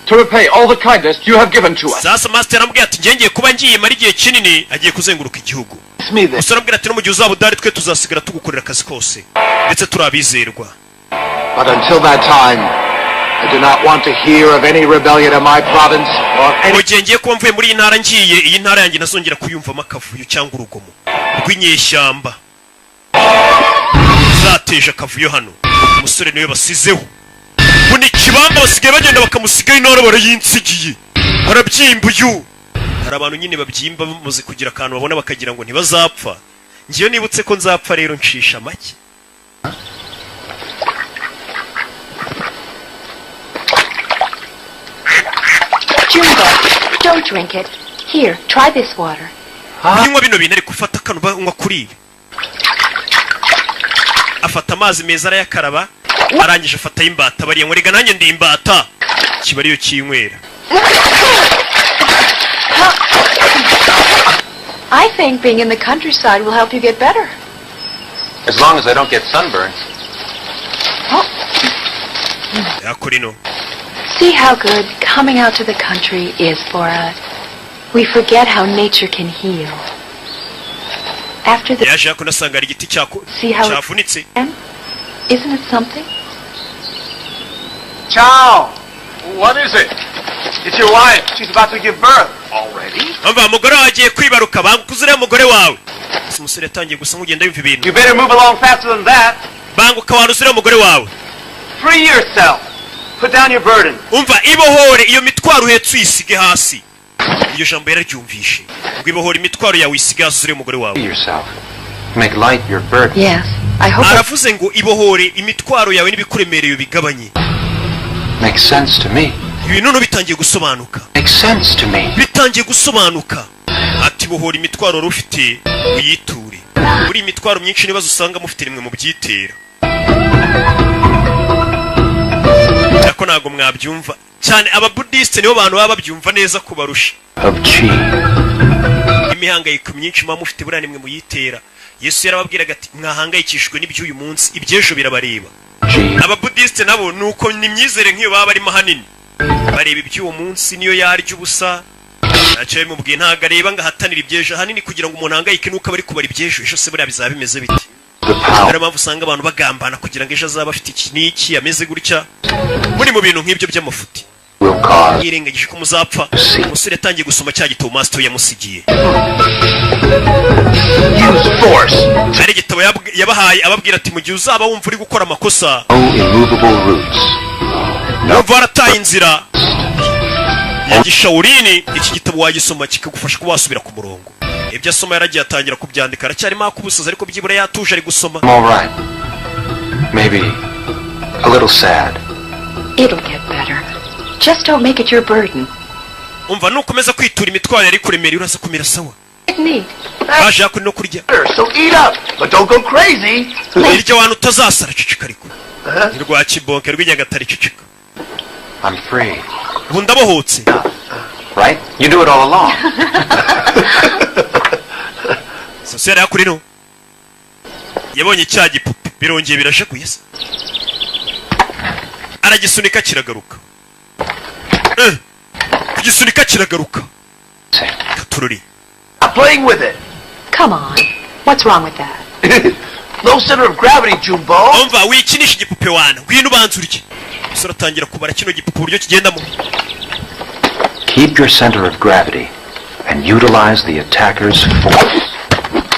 to repay all the kindness you have given to us. Sasa master aramubwira ati ngiye kuba ngiye mari gihe kinini agiye kuzenguruka igihugu. Gusa aramubwira ati no mu gihe uzaba udari twe tuzasigara tugukorera akazi kose ndetse turabizerwa. But until that time, I do not want to hear of any rebellion in my province or any... Mu gihe ngiye kuba mvuye muri iyi ntara ngiye, iyi ntara yanjye nazongera kuyumvamo akavuyo cyangwa urugomo rw'inyeshyamba zateje akavuyo hano. Umusore niwe basizeho. Buni kibamba basigaye bagenda bakamusigaye intara barayinsigiye. Harabyimba uyu. Hari abantu nyine babyimba muzi kugira akantu babona bakagira ngo ntibazapfa. Ngiyo nibutse ko nzapfa rero nshisha make. Jumbo, don't drink it. Here, try this water. Unywa bino bintu ari gufata kanu banywa kuri ibi. Afata amazi meza arayakaraba, arangije afata imbata bariye ngo rega nanjye ndi imbata. Kibariyo kinywera. I think being in the countryside will help you get better. As long as I don't get sunburns. Yakurino. See how good coming out to the country is for us. We forget how nature can heal. After the... Yaje kunasanga ari igiti cyako. Cyavunitse. Isn't it something? Ciao! What is it? It's your wife. She's about to give birth. Already? Amba mugore wagiye kwibaruka bangukuzire mugore wawe. Umusore yatangiye gusa nkugenda yumva ibintu. You better move along faster than that. Banguka waruzire mugore wawe. Free yourself. Put down your burden. Umva ibohore iyo mitwaro uhetse uyisige hasi. Iyo jambo yararyumvishe. Ngo ibohore imitwaro yawe isige hasi uzire mugore wawe. Yourself. Make light your burden. Yes. I hope. Aravuze ngo ibohore imitwaro yawe n'ibikuremereye bigabanye. Makes sense to me. ibintu bitangiye gusobanuka. Makes sense to me. Bitangiye gusobanuka. Ati bohora imitwaro rufite uyiture. Muri imitwaro myinshi nibazo usanga mufite rimwe mu byitera. Ako nago mwabyumva. Cyane ababuddhiste nibo bantu baba babyumva neza kubarusha. Imihangayiko myinshi mwa mufite burane mwe muyitera. Yesu yarababwiraga ati mwahangayikishijwe n'iby'uyu munsi ibyejo birabareba. Ababuddhiste nabo nuko nimyizere nk'iyo baba barimo hanini. Bareba iby'uwo munsi niyo yarya ubusa. Nacyo bimubwiye ntago areba ngo ahatanira ibyejo hanini kugira ngo umuntu ahangayike nuko bari kubara ibyejo ejo se buriya bizaba bimeze biti. Hari mpamvu usanga abantu bagambana kugira ngo ejo azaba afite iki n'iki ameze gutya. Muri mu bintu nk'ibyo by'amafuti. Yirengagije ko muzapfa. Umusore yatangiye gusoma cya gitabo Master yamusigiye. Use force. Hari igitabo yabahaye ababwira ati mu gihe uzaba wumva uri gukora amakosa. Immovable roots. Numva warataye inzira ya gishawurini, iki gitabo wagisoma kikagufasha kuba wasubira ku murongo. Ibyo asoma yaragiye atangira kubyandika aracyarimo akubusaza ariko byibura yatuje ari gusoma. All right. Maybe a little sad. It'll get better. Just don't make it your burden. Umva nukomeza kwitura imitwaro yari kuremera uraza kumira sawa. Baje yakuri no kurya. So eat up, but don't go crazy. Iryo wantu utazasara cicika ariko. Irwa kibonke rw'inyagatari cicika. I'm free. Bundabohotse. Right? You do it all along. Sosiyete yakuri no. Yabonye cya gipupe birongeye birashe kuyesa. Aragisunika kiragaruka. Kugisunika kiragaruka. Katururi. I'm playing with it. Come on. What's wrong with that? Low center of gravity, Jumbo. Umva wikinisha igipupe wana. Ngwino ubanzurike. Sura tangira kubara kino gipupe buryo kigendamo. Keep your center of gravity and utilize the attacker's force.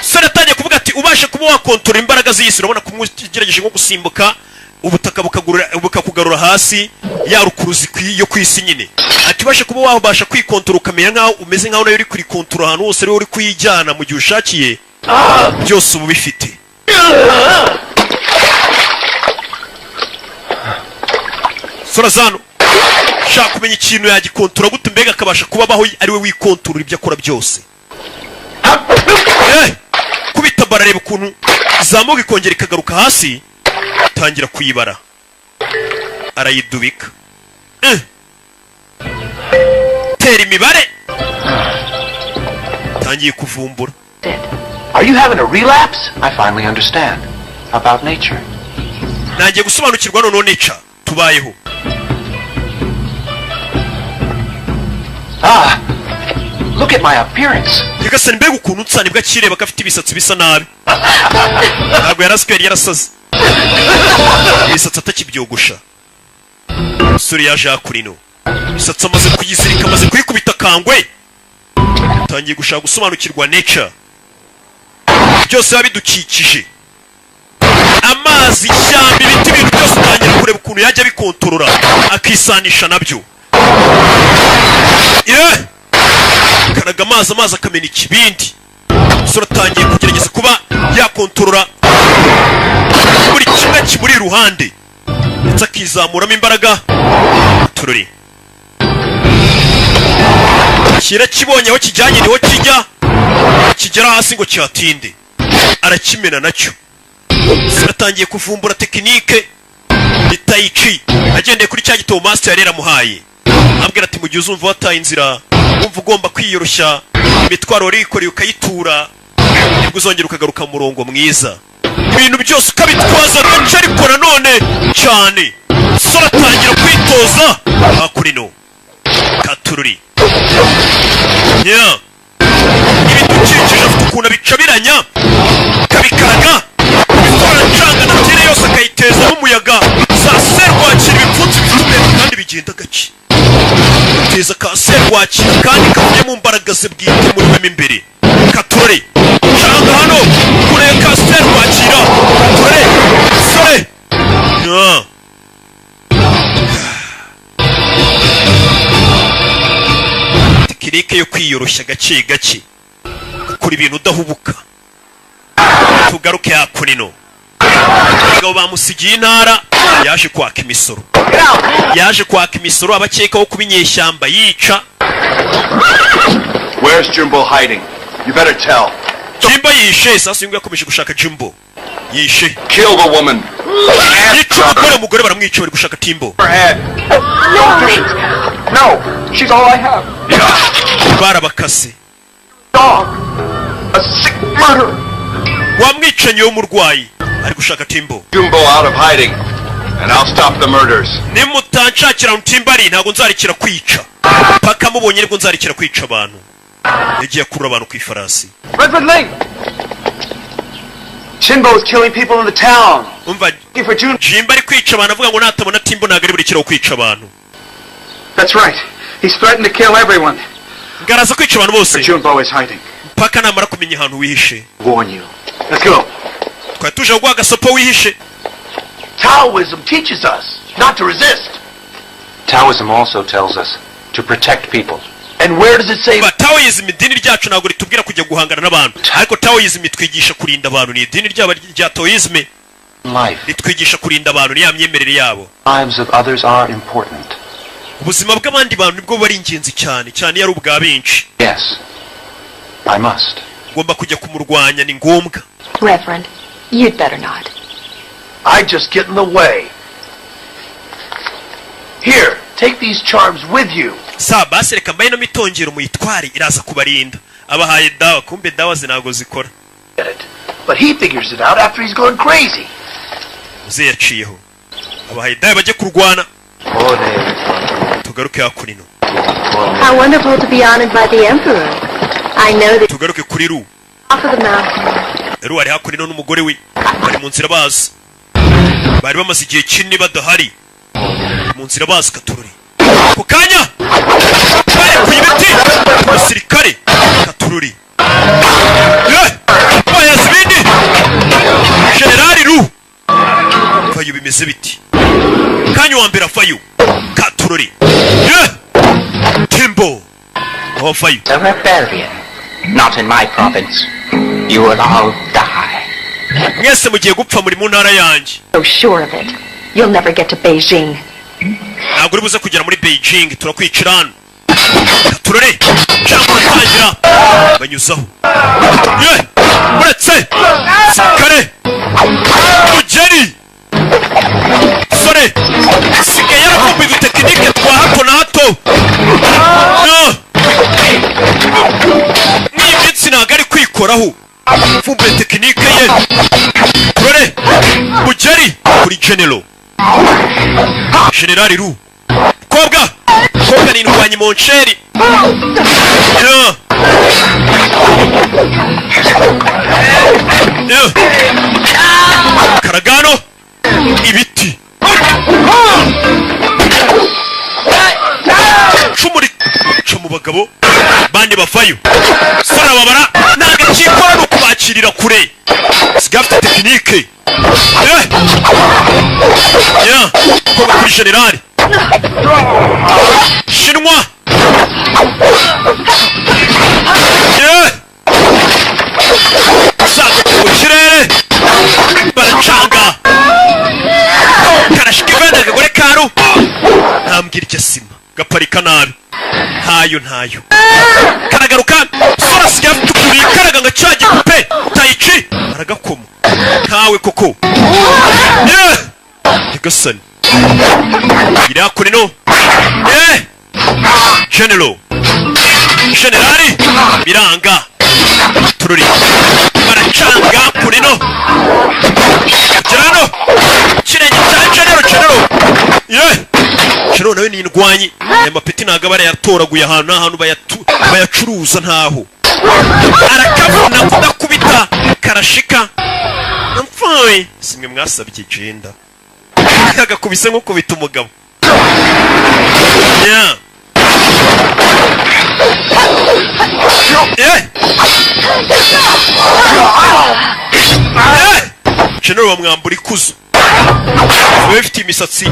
Sura tangira kuvuga ati ubashe kuba wakontorora imbaraga z'isi urabona kumugerageje nko gusimbuka ubutaka bukakugarura hasi ya rukuruzi yo kwisi nyine. Ati ubashe kuba wabasha kwikontorora ukamenya nkaho umeze nkaho nayo uri kurikontorora ahantu hose uri kuyijyana mu gihe ushakiye. Byose ubu bifite. Sura zano shaka kumenya ikintu yagikontorora gute mbega akabasha kubabaho ari we wikontorora ibyo akora byose. Kubita barareba ukuntu izamuka ikongera ikagaruka hasi. Tangira kuyibara. Arayidubika. Tera imibare. Tangiye kuvumbura. Are you having a relapse? I finally understand about nature. Nagiye gusobanukirwa none nature tubayeho. Look at my appearance. Yagasani mbega ukuntu utsani bwa kireba kafite ibisatsi bisa nabi. Ntabwo yaraswera yarasaze. Ibisatsi atakibyogosha. Suri yaje akurino. Ibisatsi amaze kuyizirika amaze kuyikubita kangwe. Tangiye gushaka gusobanukirwa nature. Byose babidukikije. Amazi, ishyamba, ibiti, ibintu byose utangira kureba ukuntu yajya bikontorora akisanisha nabyo. Karaga amazi akamena ikibindi. Sura tangiye kugerageza kuba yakontorora buri kimwe kimuri iruhande ndetse akizamuramo imbaraga. Tururi kira kibonye aho kijyanye niho kijya kigera hasi ngo cyatinde arakimena nacyo. Sura tangiye kuvumbura tekinike itayici agendeye kuri cya gitabo Master yarera muhaye. Ambwira ati mu gihe uzumva wataye inzira umva ugomba kwiyoroshya imitwaro rikoreye ukayitura nibwo uzongera ukagaruka mu murongo mwiza. Ibintu byose ukabitwaza gace ariko nanone cyane. Sura tangira kwitoza akurino katururi. Ibidukikije afite ukuntu abicabiranya kabikaraga bikora ncanga na tere yose akayiteza n'umuyaga za serwakira ibipfunsi bifite kandi bigenda gake. Teza ka serwakira kandi kavuye mu mbaraga ze bwite muri we imbere. Katurore cyangwa hano kure ka serwakira katurore sore. Tekinike yo kwiyoroshya gake gake. Kuri ibintu udahubuka. Tugaruke hakurino. abagabo bamusigiye intara yaje kwaka imisoro abakekaho kuba inyeshyamba yica. Where's Jimbo hiding? You better tell. Jimbo yishe. Sasa yungu yakomeje gushaka Jimbo. Yishe. Kill the woman. Yica umugore baramwica bari gushaka Timbo. No, she's all I have. Barabakase. Dog. A sick murderer. Wamwicanyi w'umurwayi ari gushaka Timbo. Jimbo out of hiding, and I'll stop the murders. Nimutanshakira Timbo ari ntago nzarikira kwica. Paka mubonye nibwo nzarikira kwica abantu. Yagiye kurura abantu ku ifarasi. Reverend Ling! Jimbo is killing people in the town. Umva Jimbo ari kwica abantu avuga ngo natabona Timbo ntago ari burikiraho kwica abantu. That's right. He's threatened to kill everyone. Ngaraza kwica abantu bose. Jimbo is hiding. Paka namara kumenya ahantu wihishe. Warn you. Let's go. Twatuje gwa gasopo wihishe. Taoism teaches us not to resist. Taoism also tells us to protect people. And where does it say? But Taoism idini ryacu ntago ritubwira kujya guhangana n'abantu. Ariko Taoism itwigisha kurinda abantu. Ni idini rya Taoism. Life. Ritwigisha kurinda abantu ni yamyemerere yabo. Lives of others are important. Ubuzima bw'abandi bantu nibwo bari ingenzi cyane yari ubwa benshi. Yes. I must. Ngomba kujya kumurwanya ni ngombwa. Reverend, you'd better not. I just get in the way. Here, take these charms with you. Basi reka mbaye no mitongero muyitware iraza kubarinda. Abahaye dawa kumbe dawa zinago zikora. But he figures it out after he's gone crazy. Uze yaciyeho. Abahaye dawa bajye kurwana. Tugaruke hakurino. How wonderful to be honored by the Emperor. I know that. Tugaruke kuri Ru. Off of the mountain. Ru ari hakurino n'umugore we. Bari mu nzira bazi. Bari bamaze igihe kinini badahari. Mu nzira bazi Katururi. Kukanya! Bari ku ibiti! Umusirikare! Katururi. Pleaseby! Generali Ru! Fayu bimeze biti. Kanya wa mbere Fayu. Katururi. Timbo! Oh, Fayu. The rebellion. Not in my province. You will all die. Mwese mugiye gupfa muri mu ntara yanjye. So sure of it. You'll never get to Beijing. Ntabwo uri buze kugera muri Beijing turakwicira hano. Katururi. Cyangwa tangira. Banyuzaho. Uretse. Sikare. Mugeri. Sore. Sigaye yarakumbuye udutekinike twa hato na hato. Ni iminsi ntabwo ari kwikoraho. Fumbuye tekinike ye. Sore. Mugeri. Kuri General. Generali Ru. Kobwa ni indwanyi monsheri. Karagano ibiti. Cyo mu bagabo bandi bafayo. Sara babara nagakikora no kubakirira kure. Sigafite tekinike. Koba kuri generali. Shinwa. Sago mu kirere. Baracanga. Karashika ibanda kagore karu. Ntambwira icyo sima. Gaparika nabi. Ntayo. Karagaruka. Sora sigafite kuri karaga ngacaje pe. Taichi. Aragakoma. Ntawe koko. Yagasani. Ira kurino. Generali biranga. Tururi. Baracanga kurino. Gerano. Kirenge cya General. General nawe ni indwanyi. Amapeti ntago barayatoraguye ahantu bayacuruza ntaho. Arakavuna kudakubita karashika. Mfoi simwe mwasabye jenda. Agakubise nko kubita umugabo. General bamwambura ikuzo. Bafite imisatsi.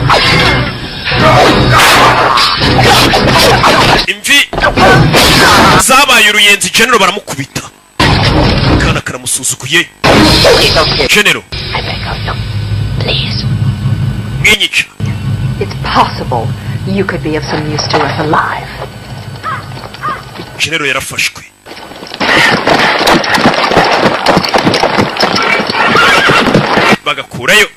Imvi zabaye uruyenzi General baramukubita. Kana karamusuzuguye. General Please. Mwinyica. It's possible you could be of some use to us alive. General yarafashwe. Bagakurayo.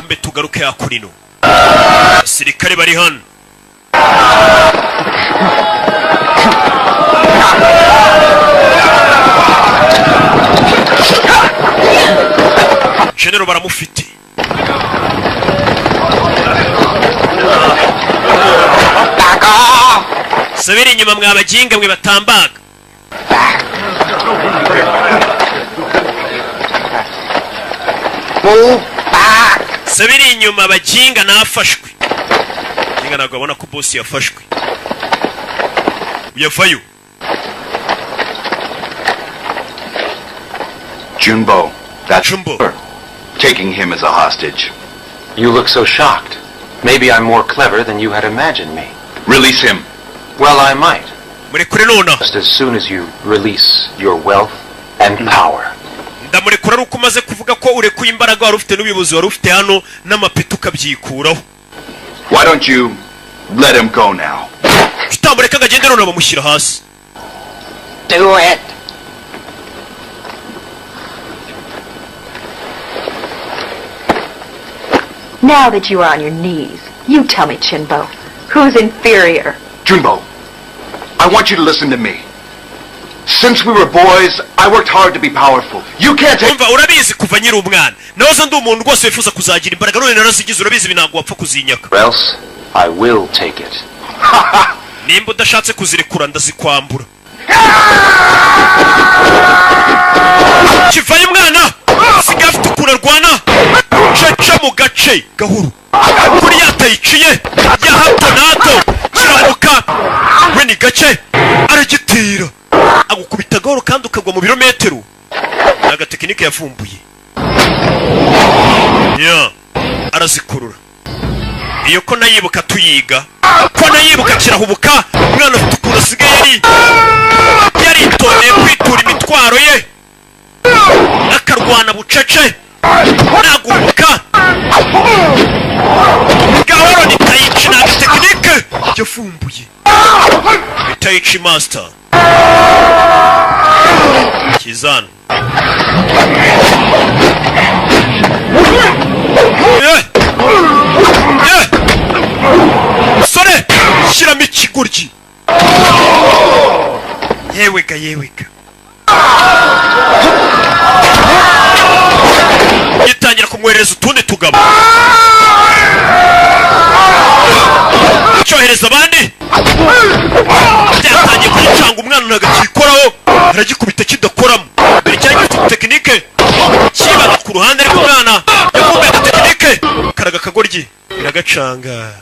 Umbe tugaruke akurino. Abasirikare bari hano. General baramufite. Sabiri inyuma mwabaginga mwe batambaga. Sabiri inyuma baginga nafashwe. Jinga ntabwo abona ko boss yafashwe. Uyafayo. Junbo, that's Junbo. Taking him as a hostage. You look so shocked. Maybe I'm more clever than you had imagined me. Release him. Well, I might. Murekureno. Just as soon as you release your wealth and power. Ndamurekura ruko maze kuvuga ko urekuye imbaraga wari ufite n'ubuyobozi wari ufite hano n'amapeti ukabyikuraho. Why don't you let him go now? Tutamureka agende none bamushyira hasi. Do it. Now that you are on your knees, you tell me, Chinbo, who's inferior? Junbo, I want you to listen to me. Since we were boys, I worked hard to be powerful. You can't take... Umva urabizi kuva nyiri umwana. Nahoze ndi umuntu rwose wifuza kuzagira imbaraga none narazigize urabizi binango wapfa kuzinyaka. Or else I will take it. Nimba udashatse kuzirekura ndazikwambura. Kivaye umwana. Siga afite ukuntu arwana. Cece mu gace gahuru. Kuri yatayiciye. Ya hato na hato. Kiramuka. We ni gace. Aragitira. Agukubita gahoro kandi ukagwa mu birometero. Naga tekinike yavumbuye. Ya. Arazikurura. Iyo ko nayibuka tuyiga. Ko nayibuka kirahubuka. Umwana afite ukuntu asigaye yaritondeye kwitura imitwaro ye. Akarwana bucece. Naguruka. Gahoro ni Taichi naga tekinike yavumbuye. Ni Taichi master. Kizana. Sore! Shiramo ikigoryi. Yewega yewega. Yitangira kumwereza utundi tugabo. Cyohereza abandi. Byatangiye kwicanga umwana nagakikoraho. Aragikubita kidakoramo. Mbere cyari gifite tekinike. Kibaga ku ruhande rw'umwana. Yakumbuye tekinike. Karaga kagoryi. Biragacanga.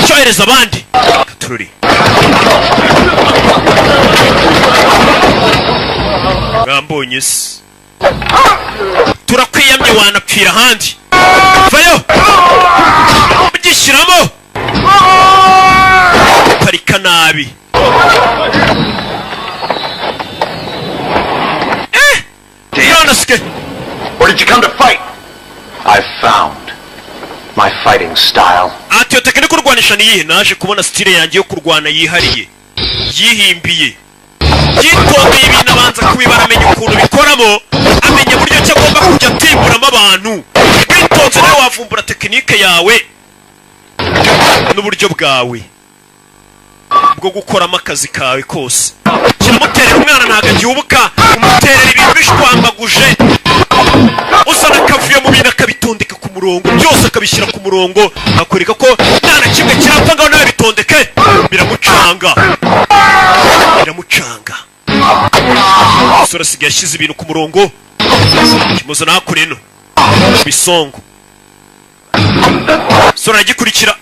Cyohereza abandi. Katururi. Ngambonye se. Turakwiyamye wanapfira handi. Vayo. Mugishyiramo. Parika nabi. Or did you come to fight? I found my fighting style. Atiyo tekinike urwanisha niyihe naje kubona style yanjye yo kurwana yihariye. Yihimbiye. Yitondeye ibintu abanza kubibara amenya ukuntu bikoramo. Amenya buryo cyo agomba kujya atimburamo abantu. Witonze nawe wavumbura tekinike yawe. N'uburyo bwawe bwo gukoramo akazi kawe kose. Kiramuterera umwana ntago agihubuka. Umuterera ibintu bishwambaguje. Usa n'akavuye mu bintu akabitondeka ku murongo. Byose akabishyira ku murongo. Akwereka ko nta na kimwe kirapfa ngaho nawe bitondeke. Biramucanga. Biramucanga. Sora sigaye yashyize ibintu ku murongo. Kimuzana hakurino. Bisongo. Sora agikurikira.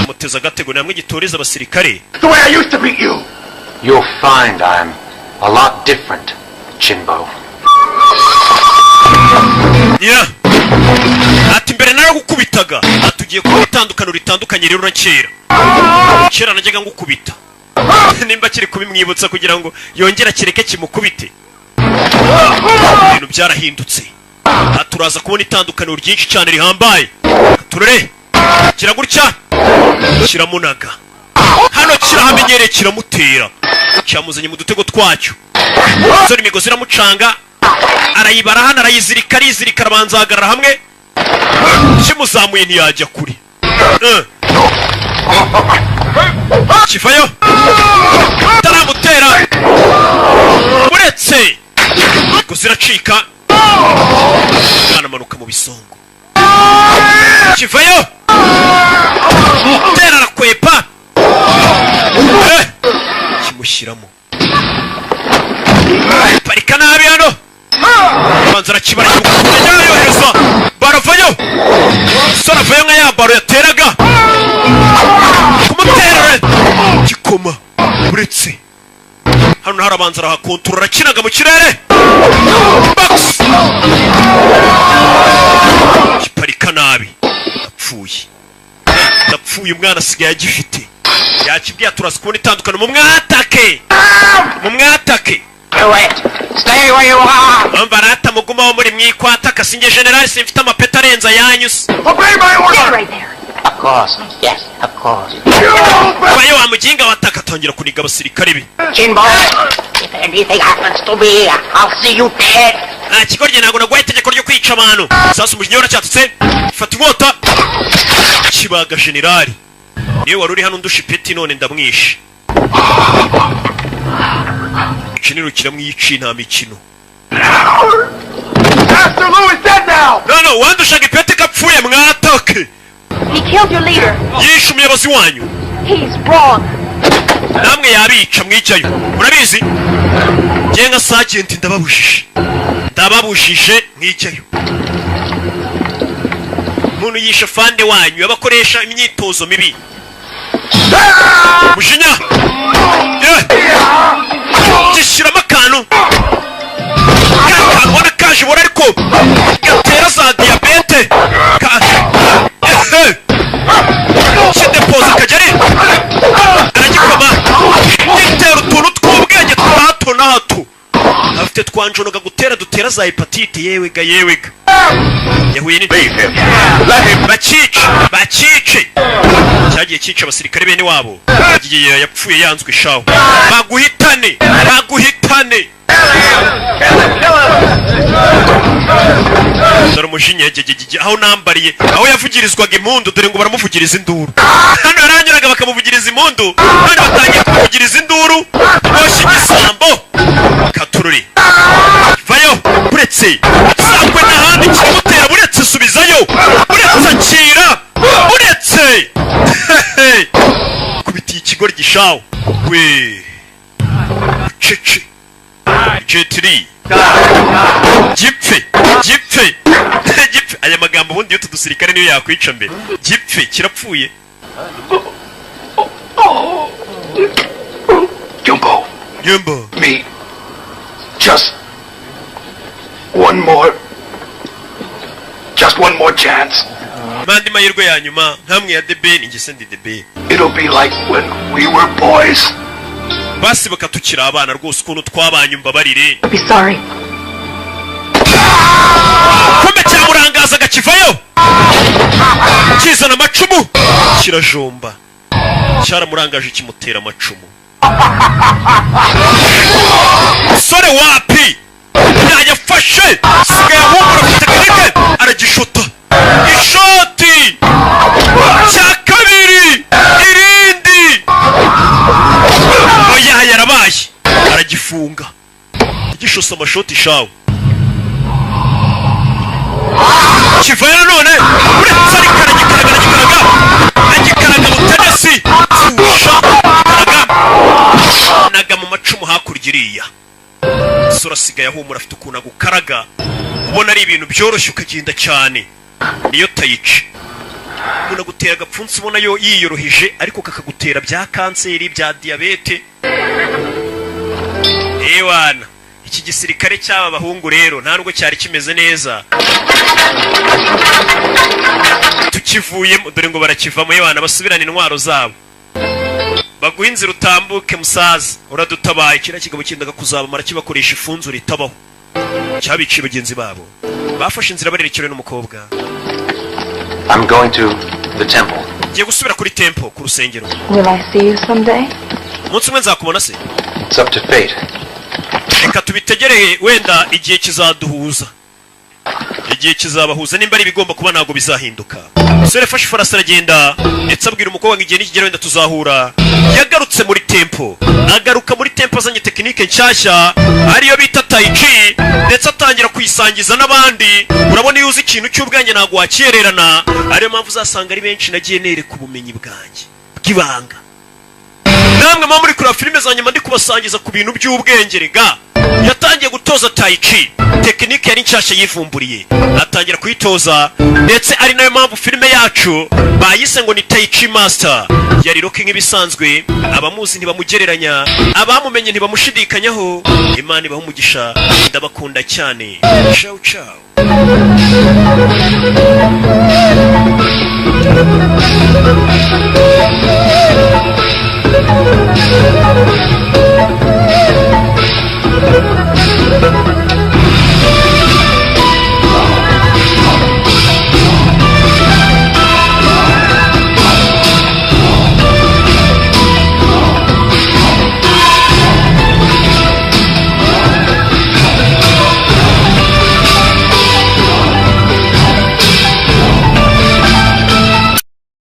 Muteza agatego namwe gitoreza abasirikare. The way I used to beat you. You'll find I'm a lot different, Chinbo. Yeah. ati mbere naragukubitaga atugiye kuba itandukano ritandukanye rero na kera najyaga ngukubita nimba kiri kubimwibutsa kugira ngo yongera kireke kimukubite ibintu byarahindutse aturaza kubona itandukano ryinshi cyane rihambaye turere kiragutya kiramunaga hano kirahamenyereye kiramutera cyamuzanye mu dutego twacyo sore imigozi iramucanga arayibara hano arayizirika arabanza ahagarara hamwe kimuzamuye ntiyajya kuri kivayo taramutera uretse imigozi iracika anamanuka mu bisongo kivayo tera arakwepa kimushyiramo parika nabi hano banza arakibara yohereza baravayo sora avayo nka ya baro yateraga kumutera gikoma uretse hano harabanza arahakontorora arakinaga mu kirere kiparika nabi ndapfuye umwana asigaye agifite yakibwiye turasa kubona itandukano mu mwatake Stay where you are. Barata muguma wo muri mwikwataka singe general simfite amapeta arenza yanyuze. Obey my order. Right there. Of course. Yes, of course. Bayo amujinga wataka tongera kuniga abasirikare be. Chinbo. If anything happens to me, I'll see you dead. Kikorye nago nagwaye itegeko ryo kwica abantu. Sasa umujinyora cyatutse. Fata inkota. Kibaga general. Niyo waruri hano ndushipeti none ndamwishe. Chiniro kiramwici nta mikino. Master Lou is dead now. No, wandushaga ipete kapfuye mwatake. He killed your leader. Yishe umuyobozi wanyu. He's wrong. Namwe yabica mwicayo. Murabizi? Je nka sergeant ndababujije mwicayo. Umuntu yishe fande wanyu yabakoresha imyitozo mibi. Mujinya. Gishiramo akantu kakabona kajibora ariko gatera za diabete kidepoza kajari aragikoma gitera utuntu tw'ubwenge twa hato na hato afite twanjonoga gutera dutera za hepatite yewega yahuye bacice cyagiye cyica abasirikare bene wabo yagiye yapfuye yanzwe ishaho baguhitane dore umujinya yagegege aho nambariye aho yavugirizwaga impundu dore ngo baramuvugiriza induru hano yaranyuraga bakamuvugiriza impundu none batangiye kumuvugiriza induru boshye igisambo katururi vayo buretse sakwe n'ahandi kimutera buretse subizayo buretse akira buretse kubitiye ikigori gishaho we cece jetiri gipfe aya magambo ubundi y'utu dusirikare niyo yakwica mbere gipfe kirapfuye. Jumbo me just one more chance. Mandi mahirwe ya nyuma nkamwe ya debe ningise ndi debe. It'll be like when we were boys. Basi bakatukira abana rwose ukuntu twabanye mbabarire. Be sorry. Kumbe cyamurangaza gakivayo. Kizana amacumu kirajomba. Cyaramurangaje kimutera amacumu. Sore wapi? Yayafashe. Sigaye humura kutekereke aragishota. Ishoti. Cyakabiri. Irindi. Oya yarabaye. Aragifunga. Igishosa amashoti shawo. Kivayo none uretse agikaraga mutenesi naga mu macumu hakurya iriya sura sigaye ahumura afite ukuntu agukaraga ubona ari ibintu byoroshye ukagenda cyane niyo tayici umuntu agutera agapfunsi ubona yo yiyoroheje ariko kakagutera bya kanseri bya diabete ewana iki gisirikare cy'aba bahungu rero nta nubwo cyari kimeze neza. Tukivuyemo dore ngo barakivamo y'abana basubirana intwaro zabo. Baguha inzira utambuke musaza, uradutabaye kira kigabo kindaga kuzabamara kibakoresha ifunzo ritabaho. Cyabiciye bagenzi babo. Bafashe inzira barerekewe n'umukobwa. I'm going to the temple. Ngiye gusubira kuri temple ku rusengero. Will I see you someday? Umunsi umwe nzakubona se. It's up to fate. Reka tubitegereye wenda igihe kizaduhuza. Igihe kizabahuza nimba ari bigomba kuba ntago bizahinduka. Sore fashe farasi aragenda ndetse abwira umukobwa ngo igihe nikigera wenda tuzahura. Yagarutse muri temple. Agaruka muri temple azanye tekinike nshyashya ariyo bita tai chi ndetse atangira kuyisangiza n'abandi. Urabona iyo uzi ikintu cy'ubwenge ntago wakiererana, ariyo mpamvu uzasanga ari benshi nagiye nereka ubumenyi bwanjye bw'ibanga. Namwe mama muri kuri filime zanyuma ndi kubasangiza ku bintu by'ubwenge rega. Yatangiye gutoza tai chi, tekinike yari nshyashya yivumburiye. Atangira kuyitoza ndetse ari nayo mpamvu filime yacu bayise ngo ni Tai Chi Master. Yari rocking ibisanzwe, abamuzi ntibamugereranya, abamumenye ntibamushidikanyaho. Imana ibaha umugisha, ndabakunda cyane. Ciao ciao. Thank you.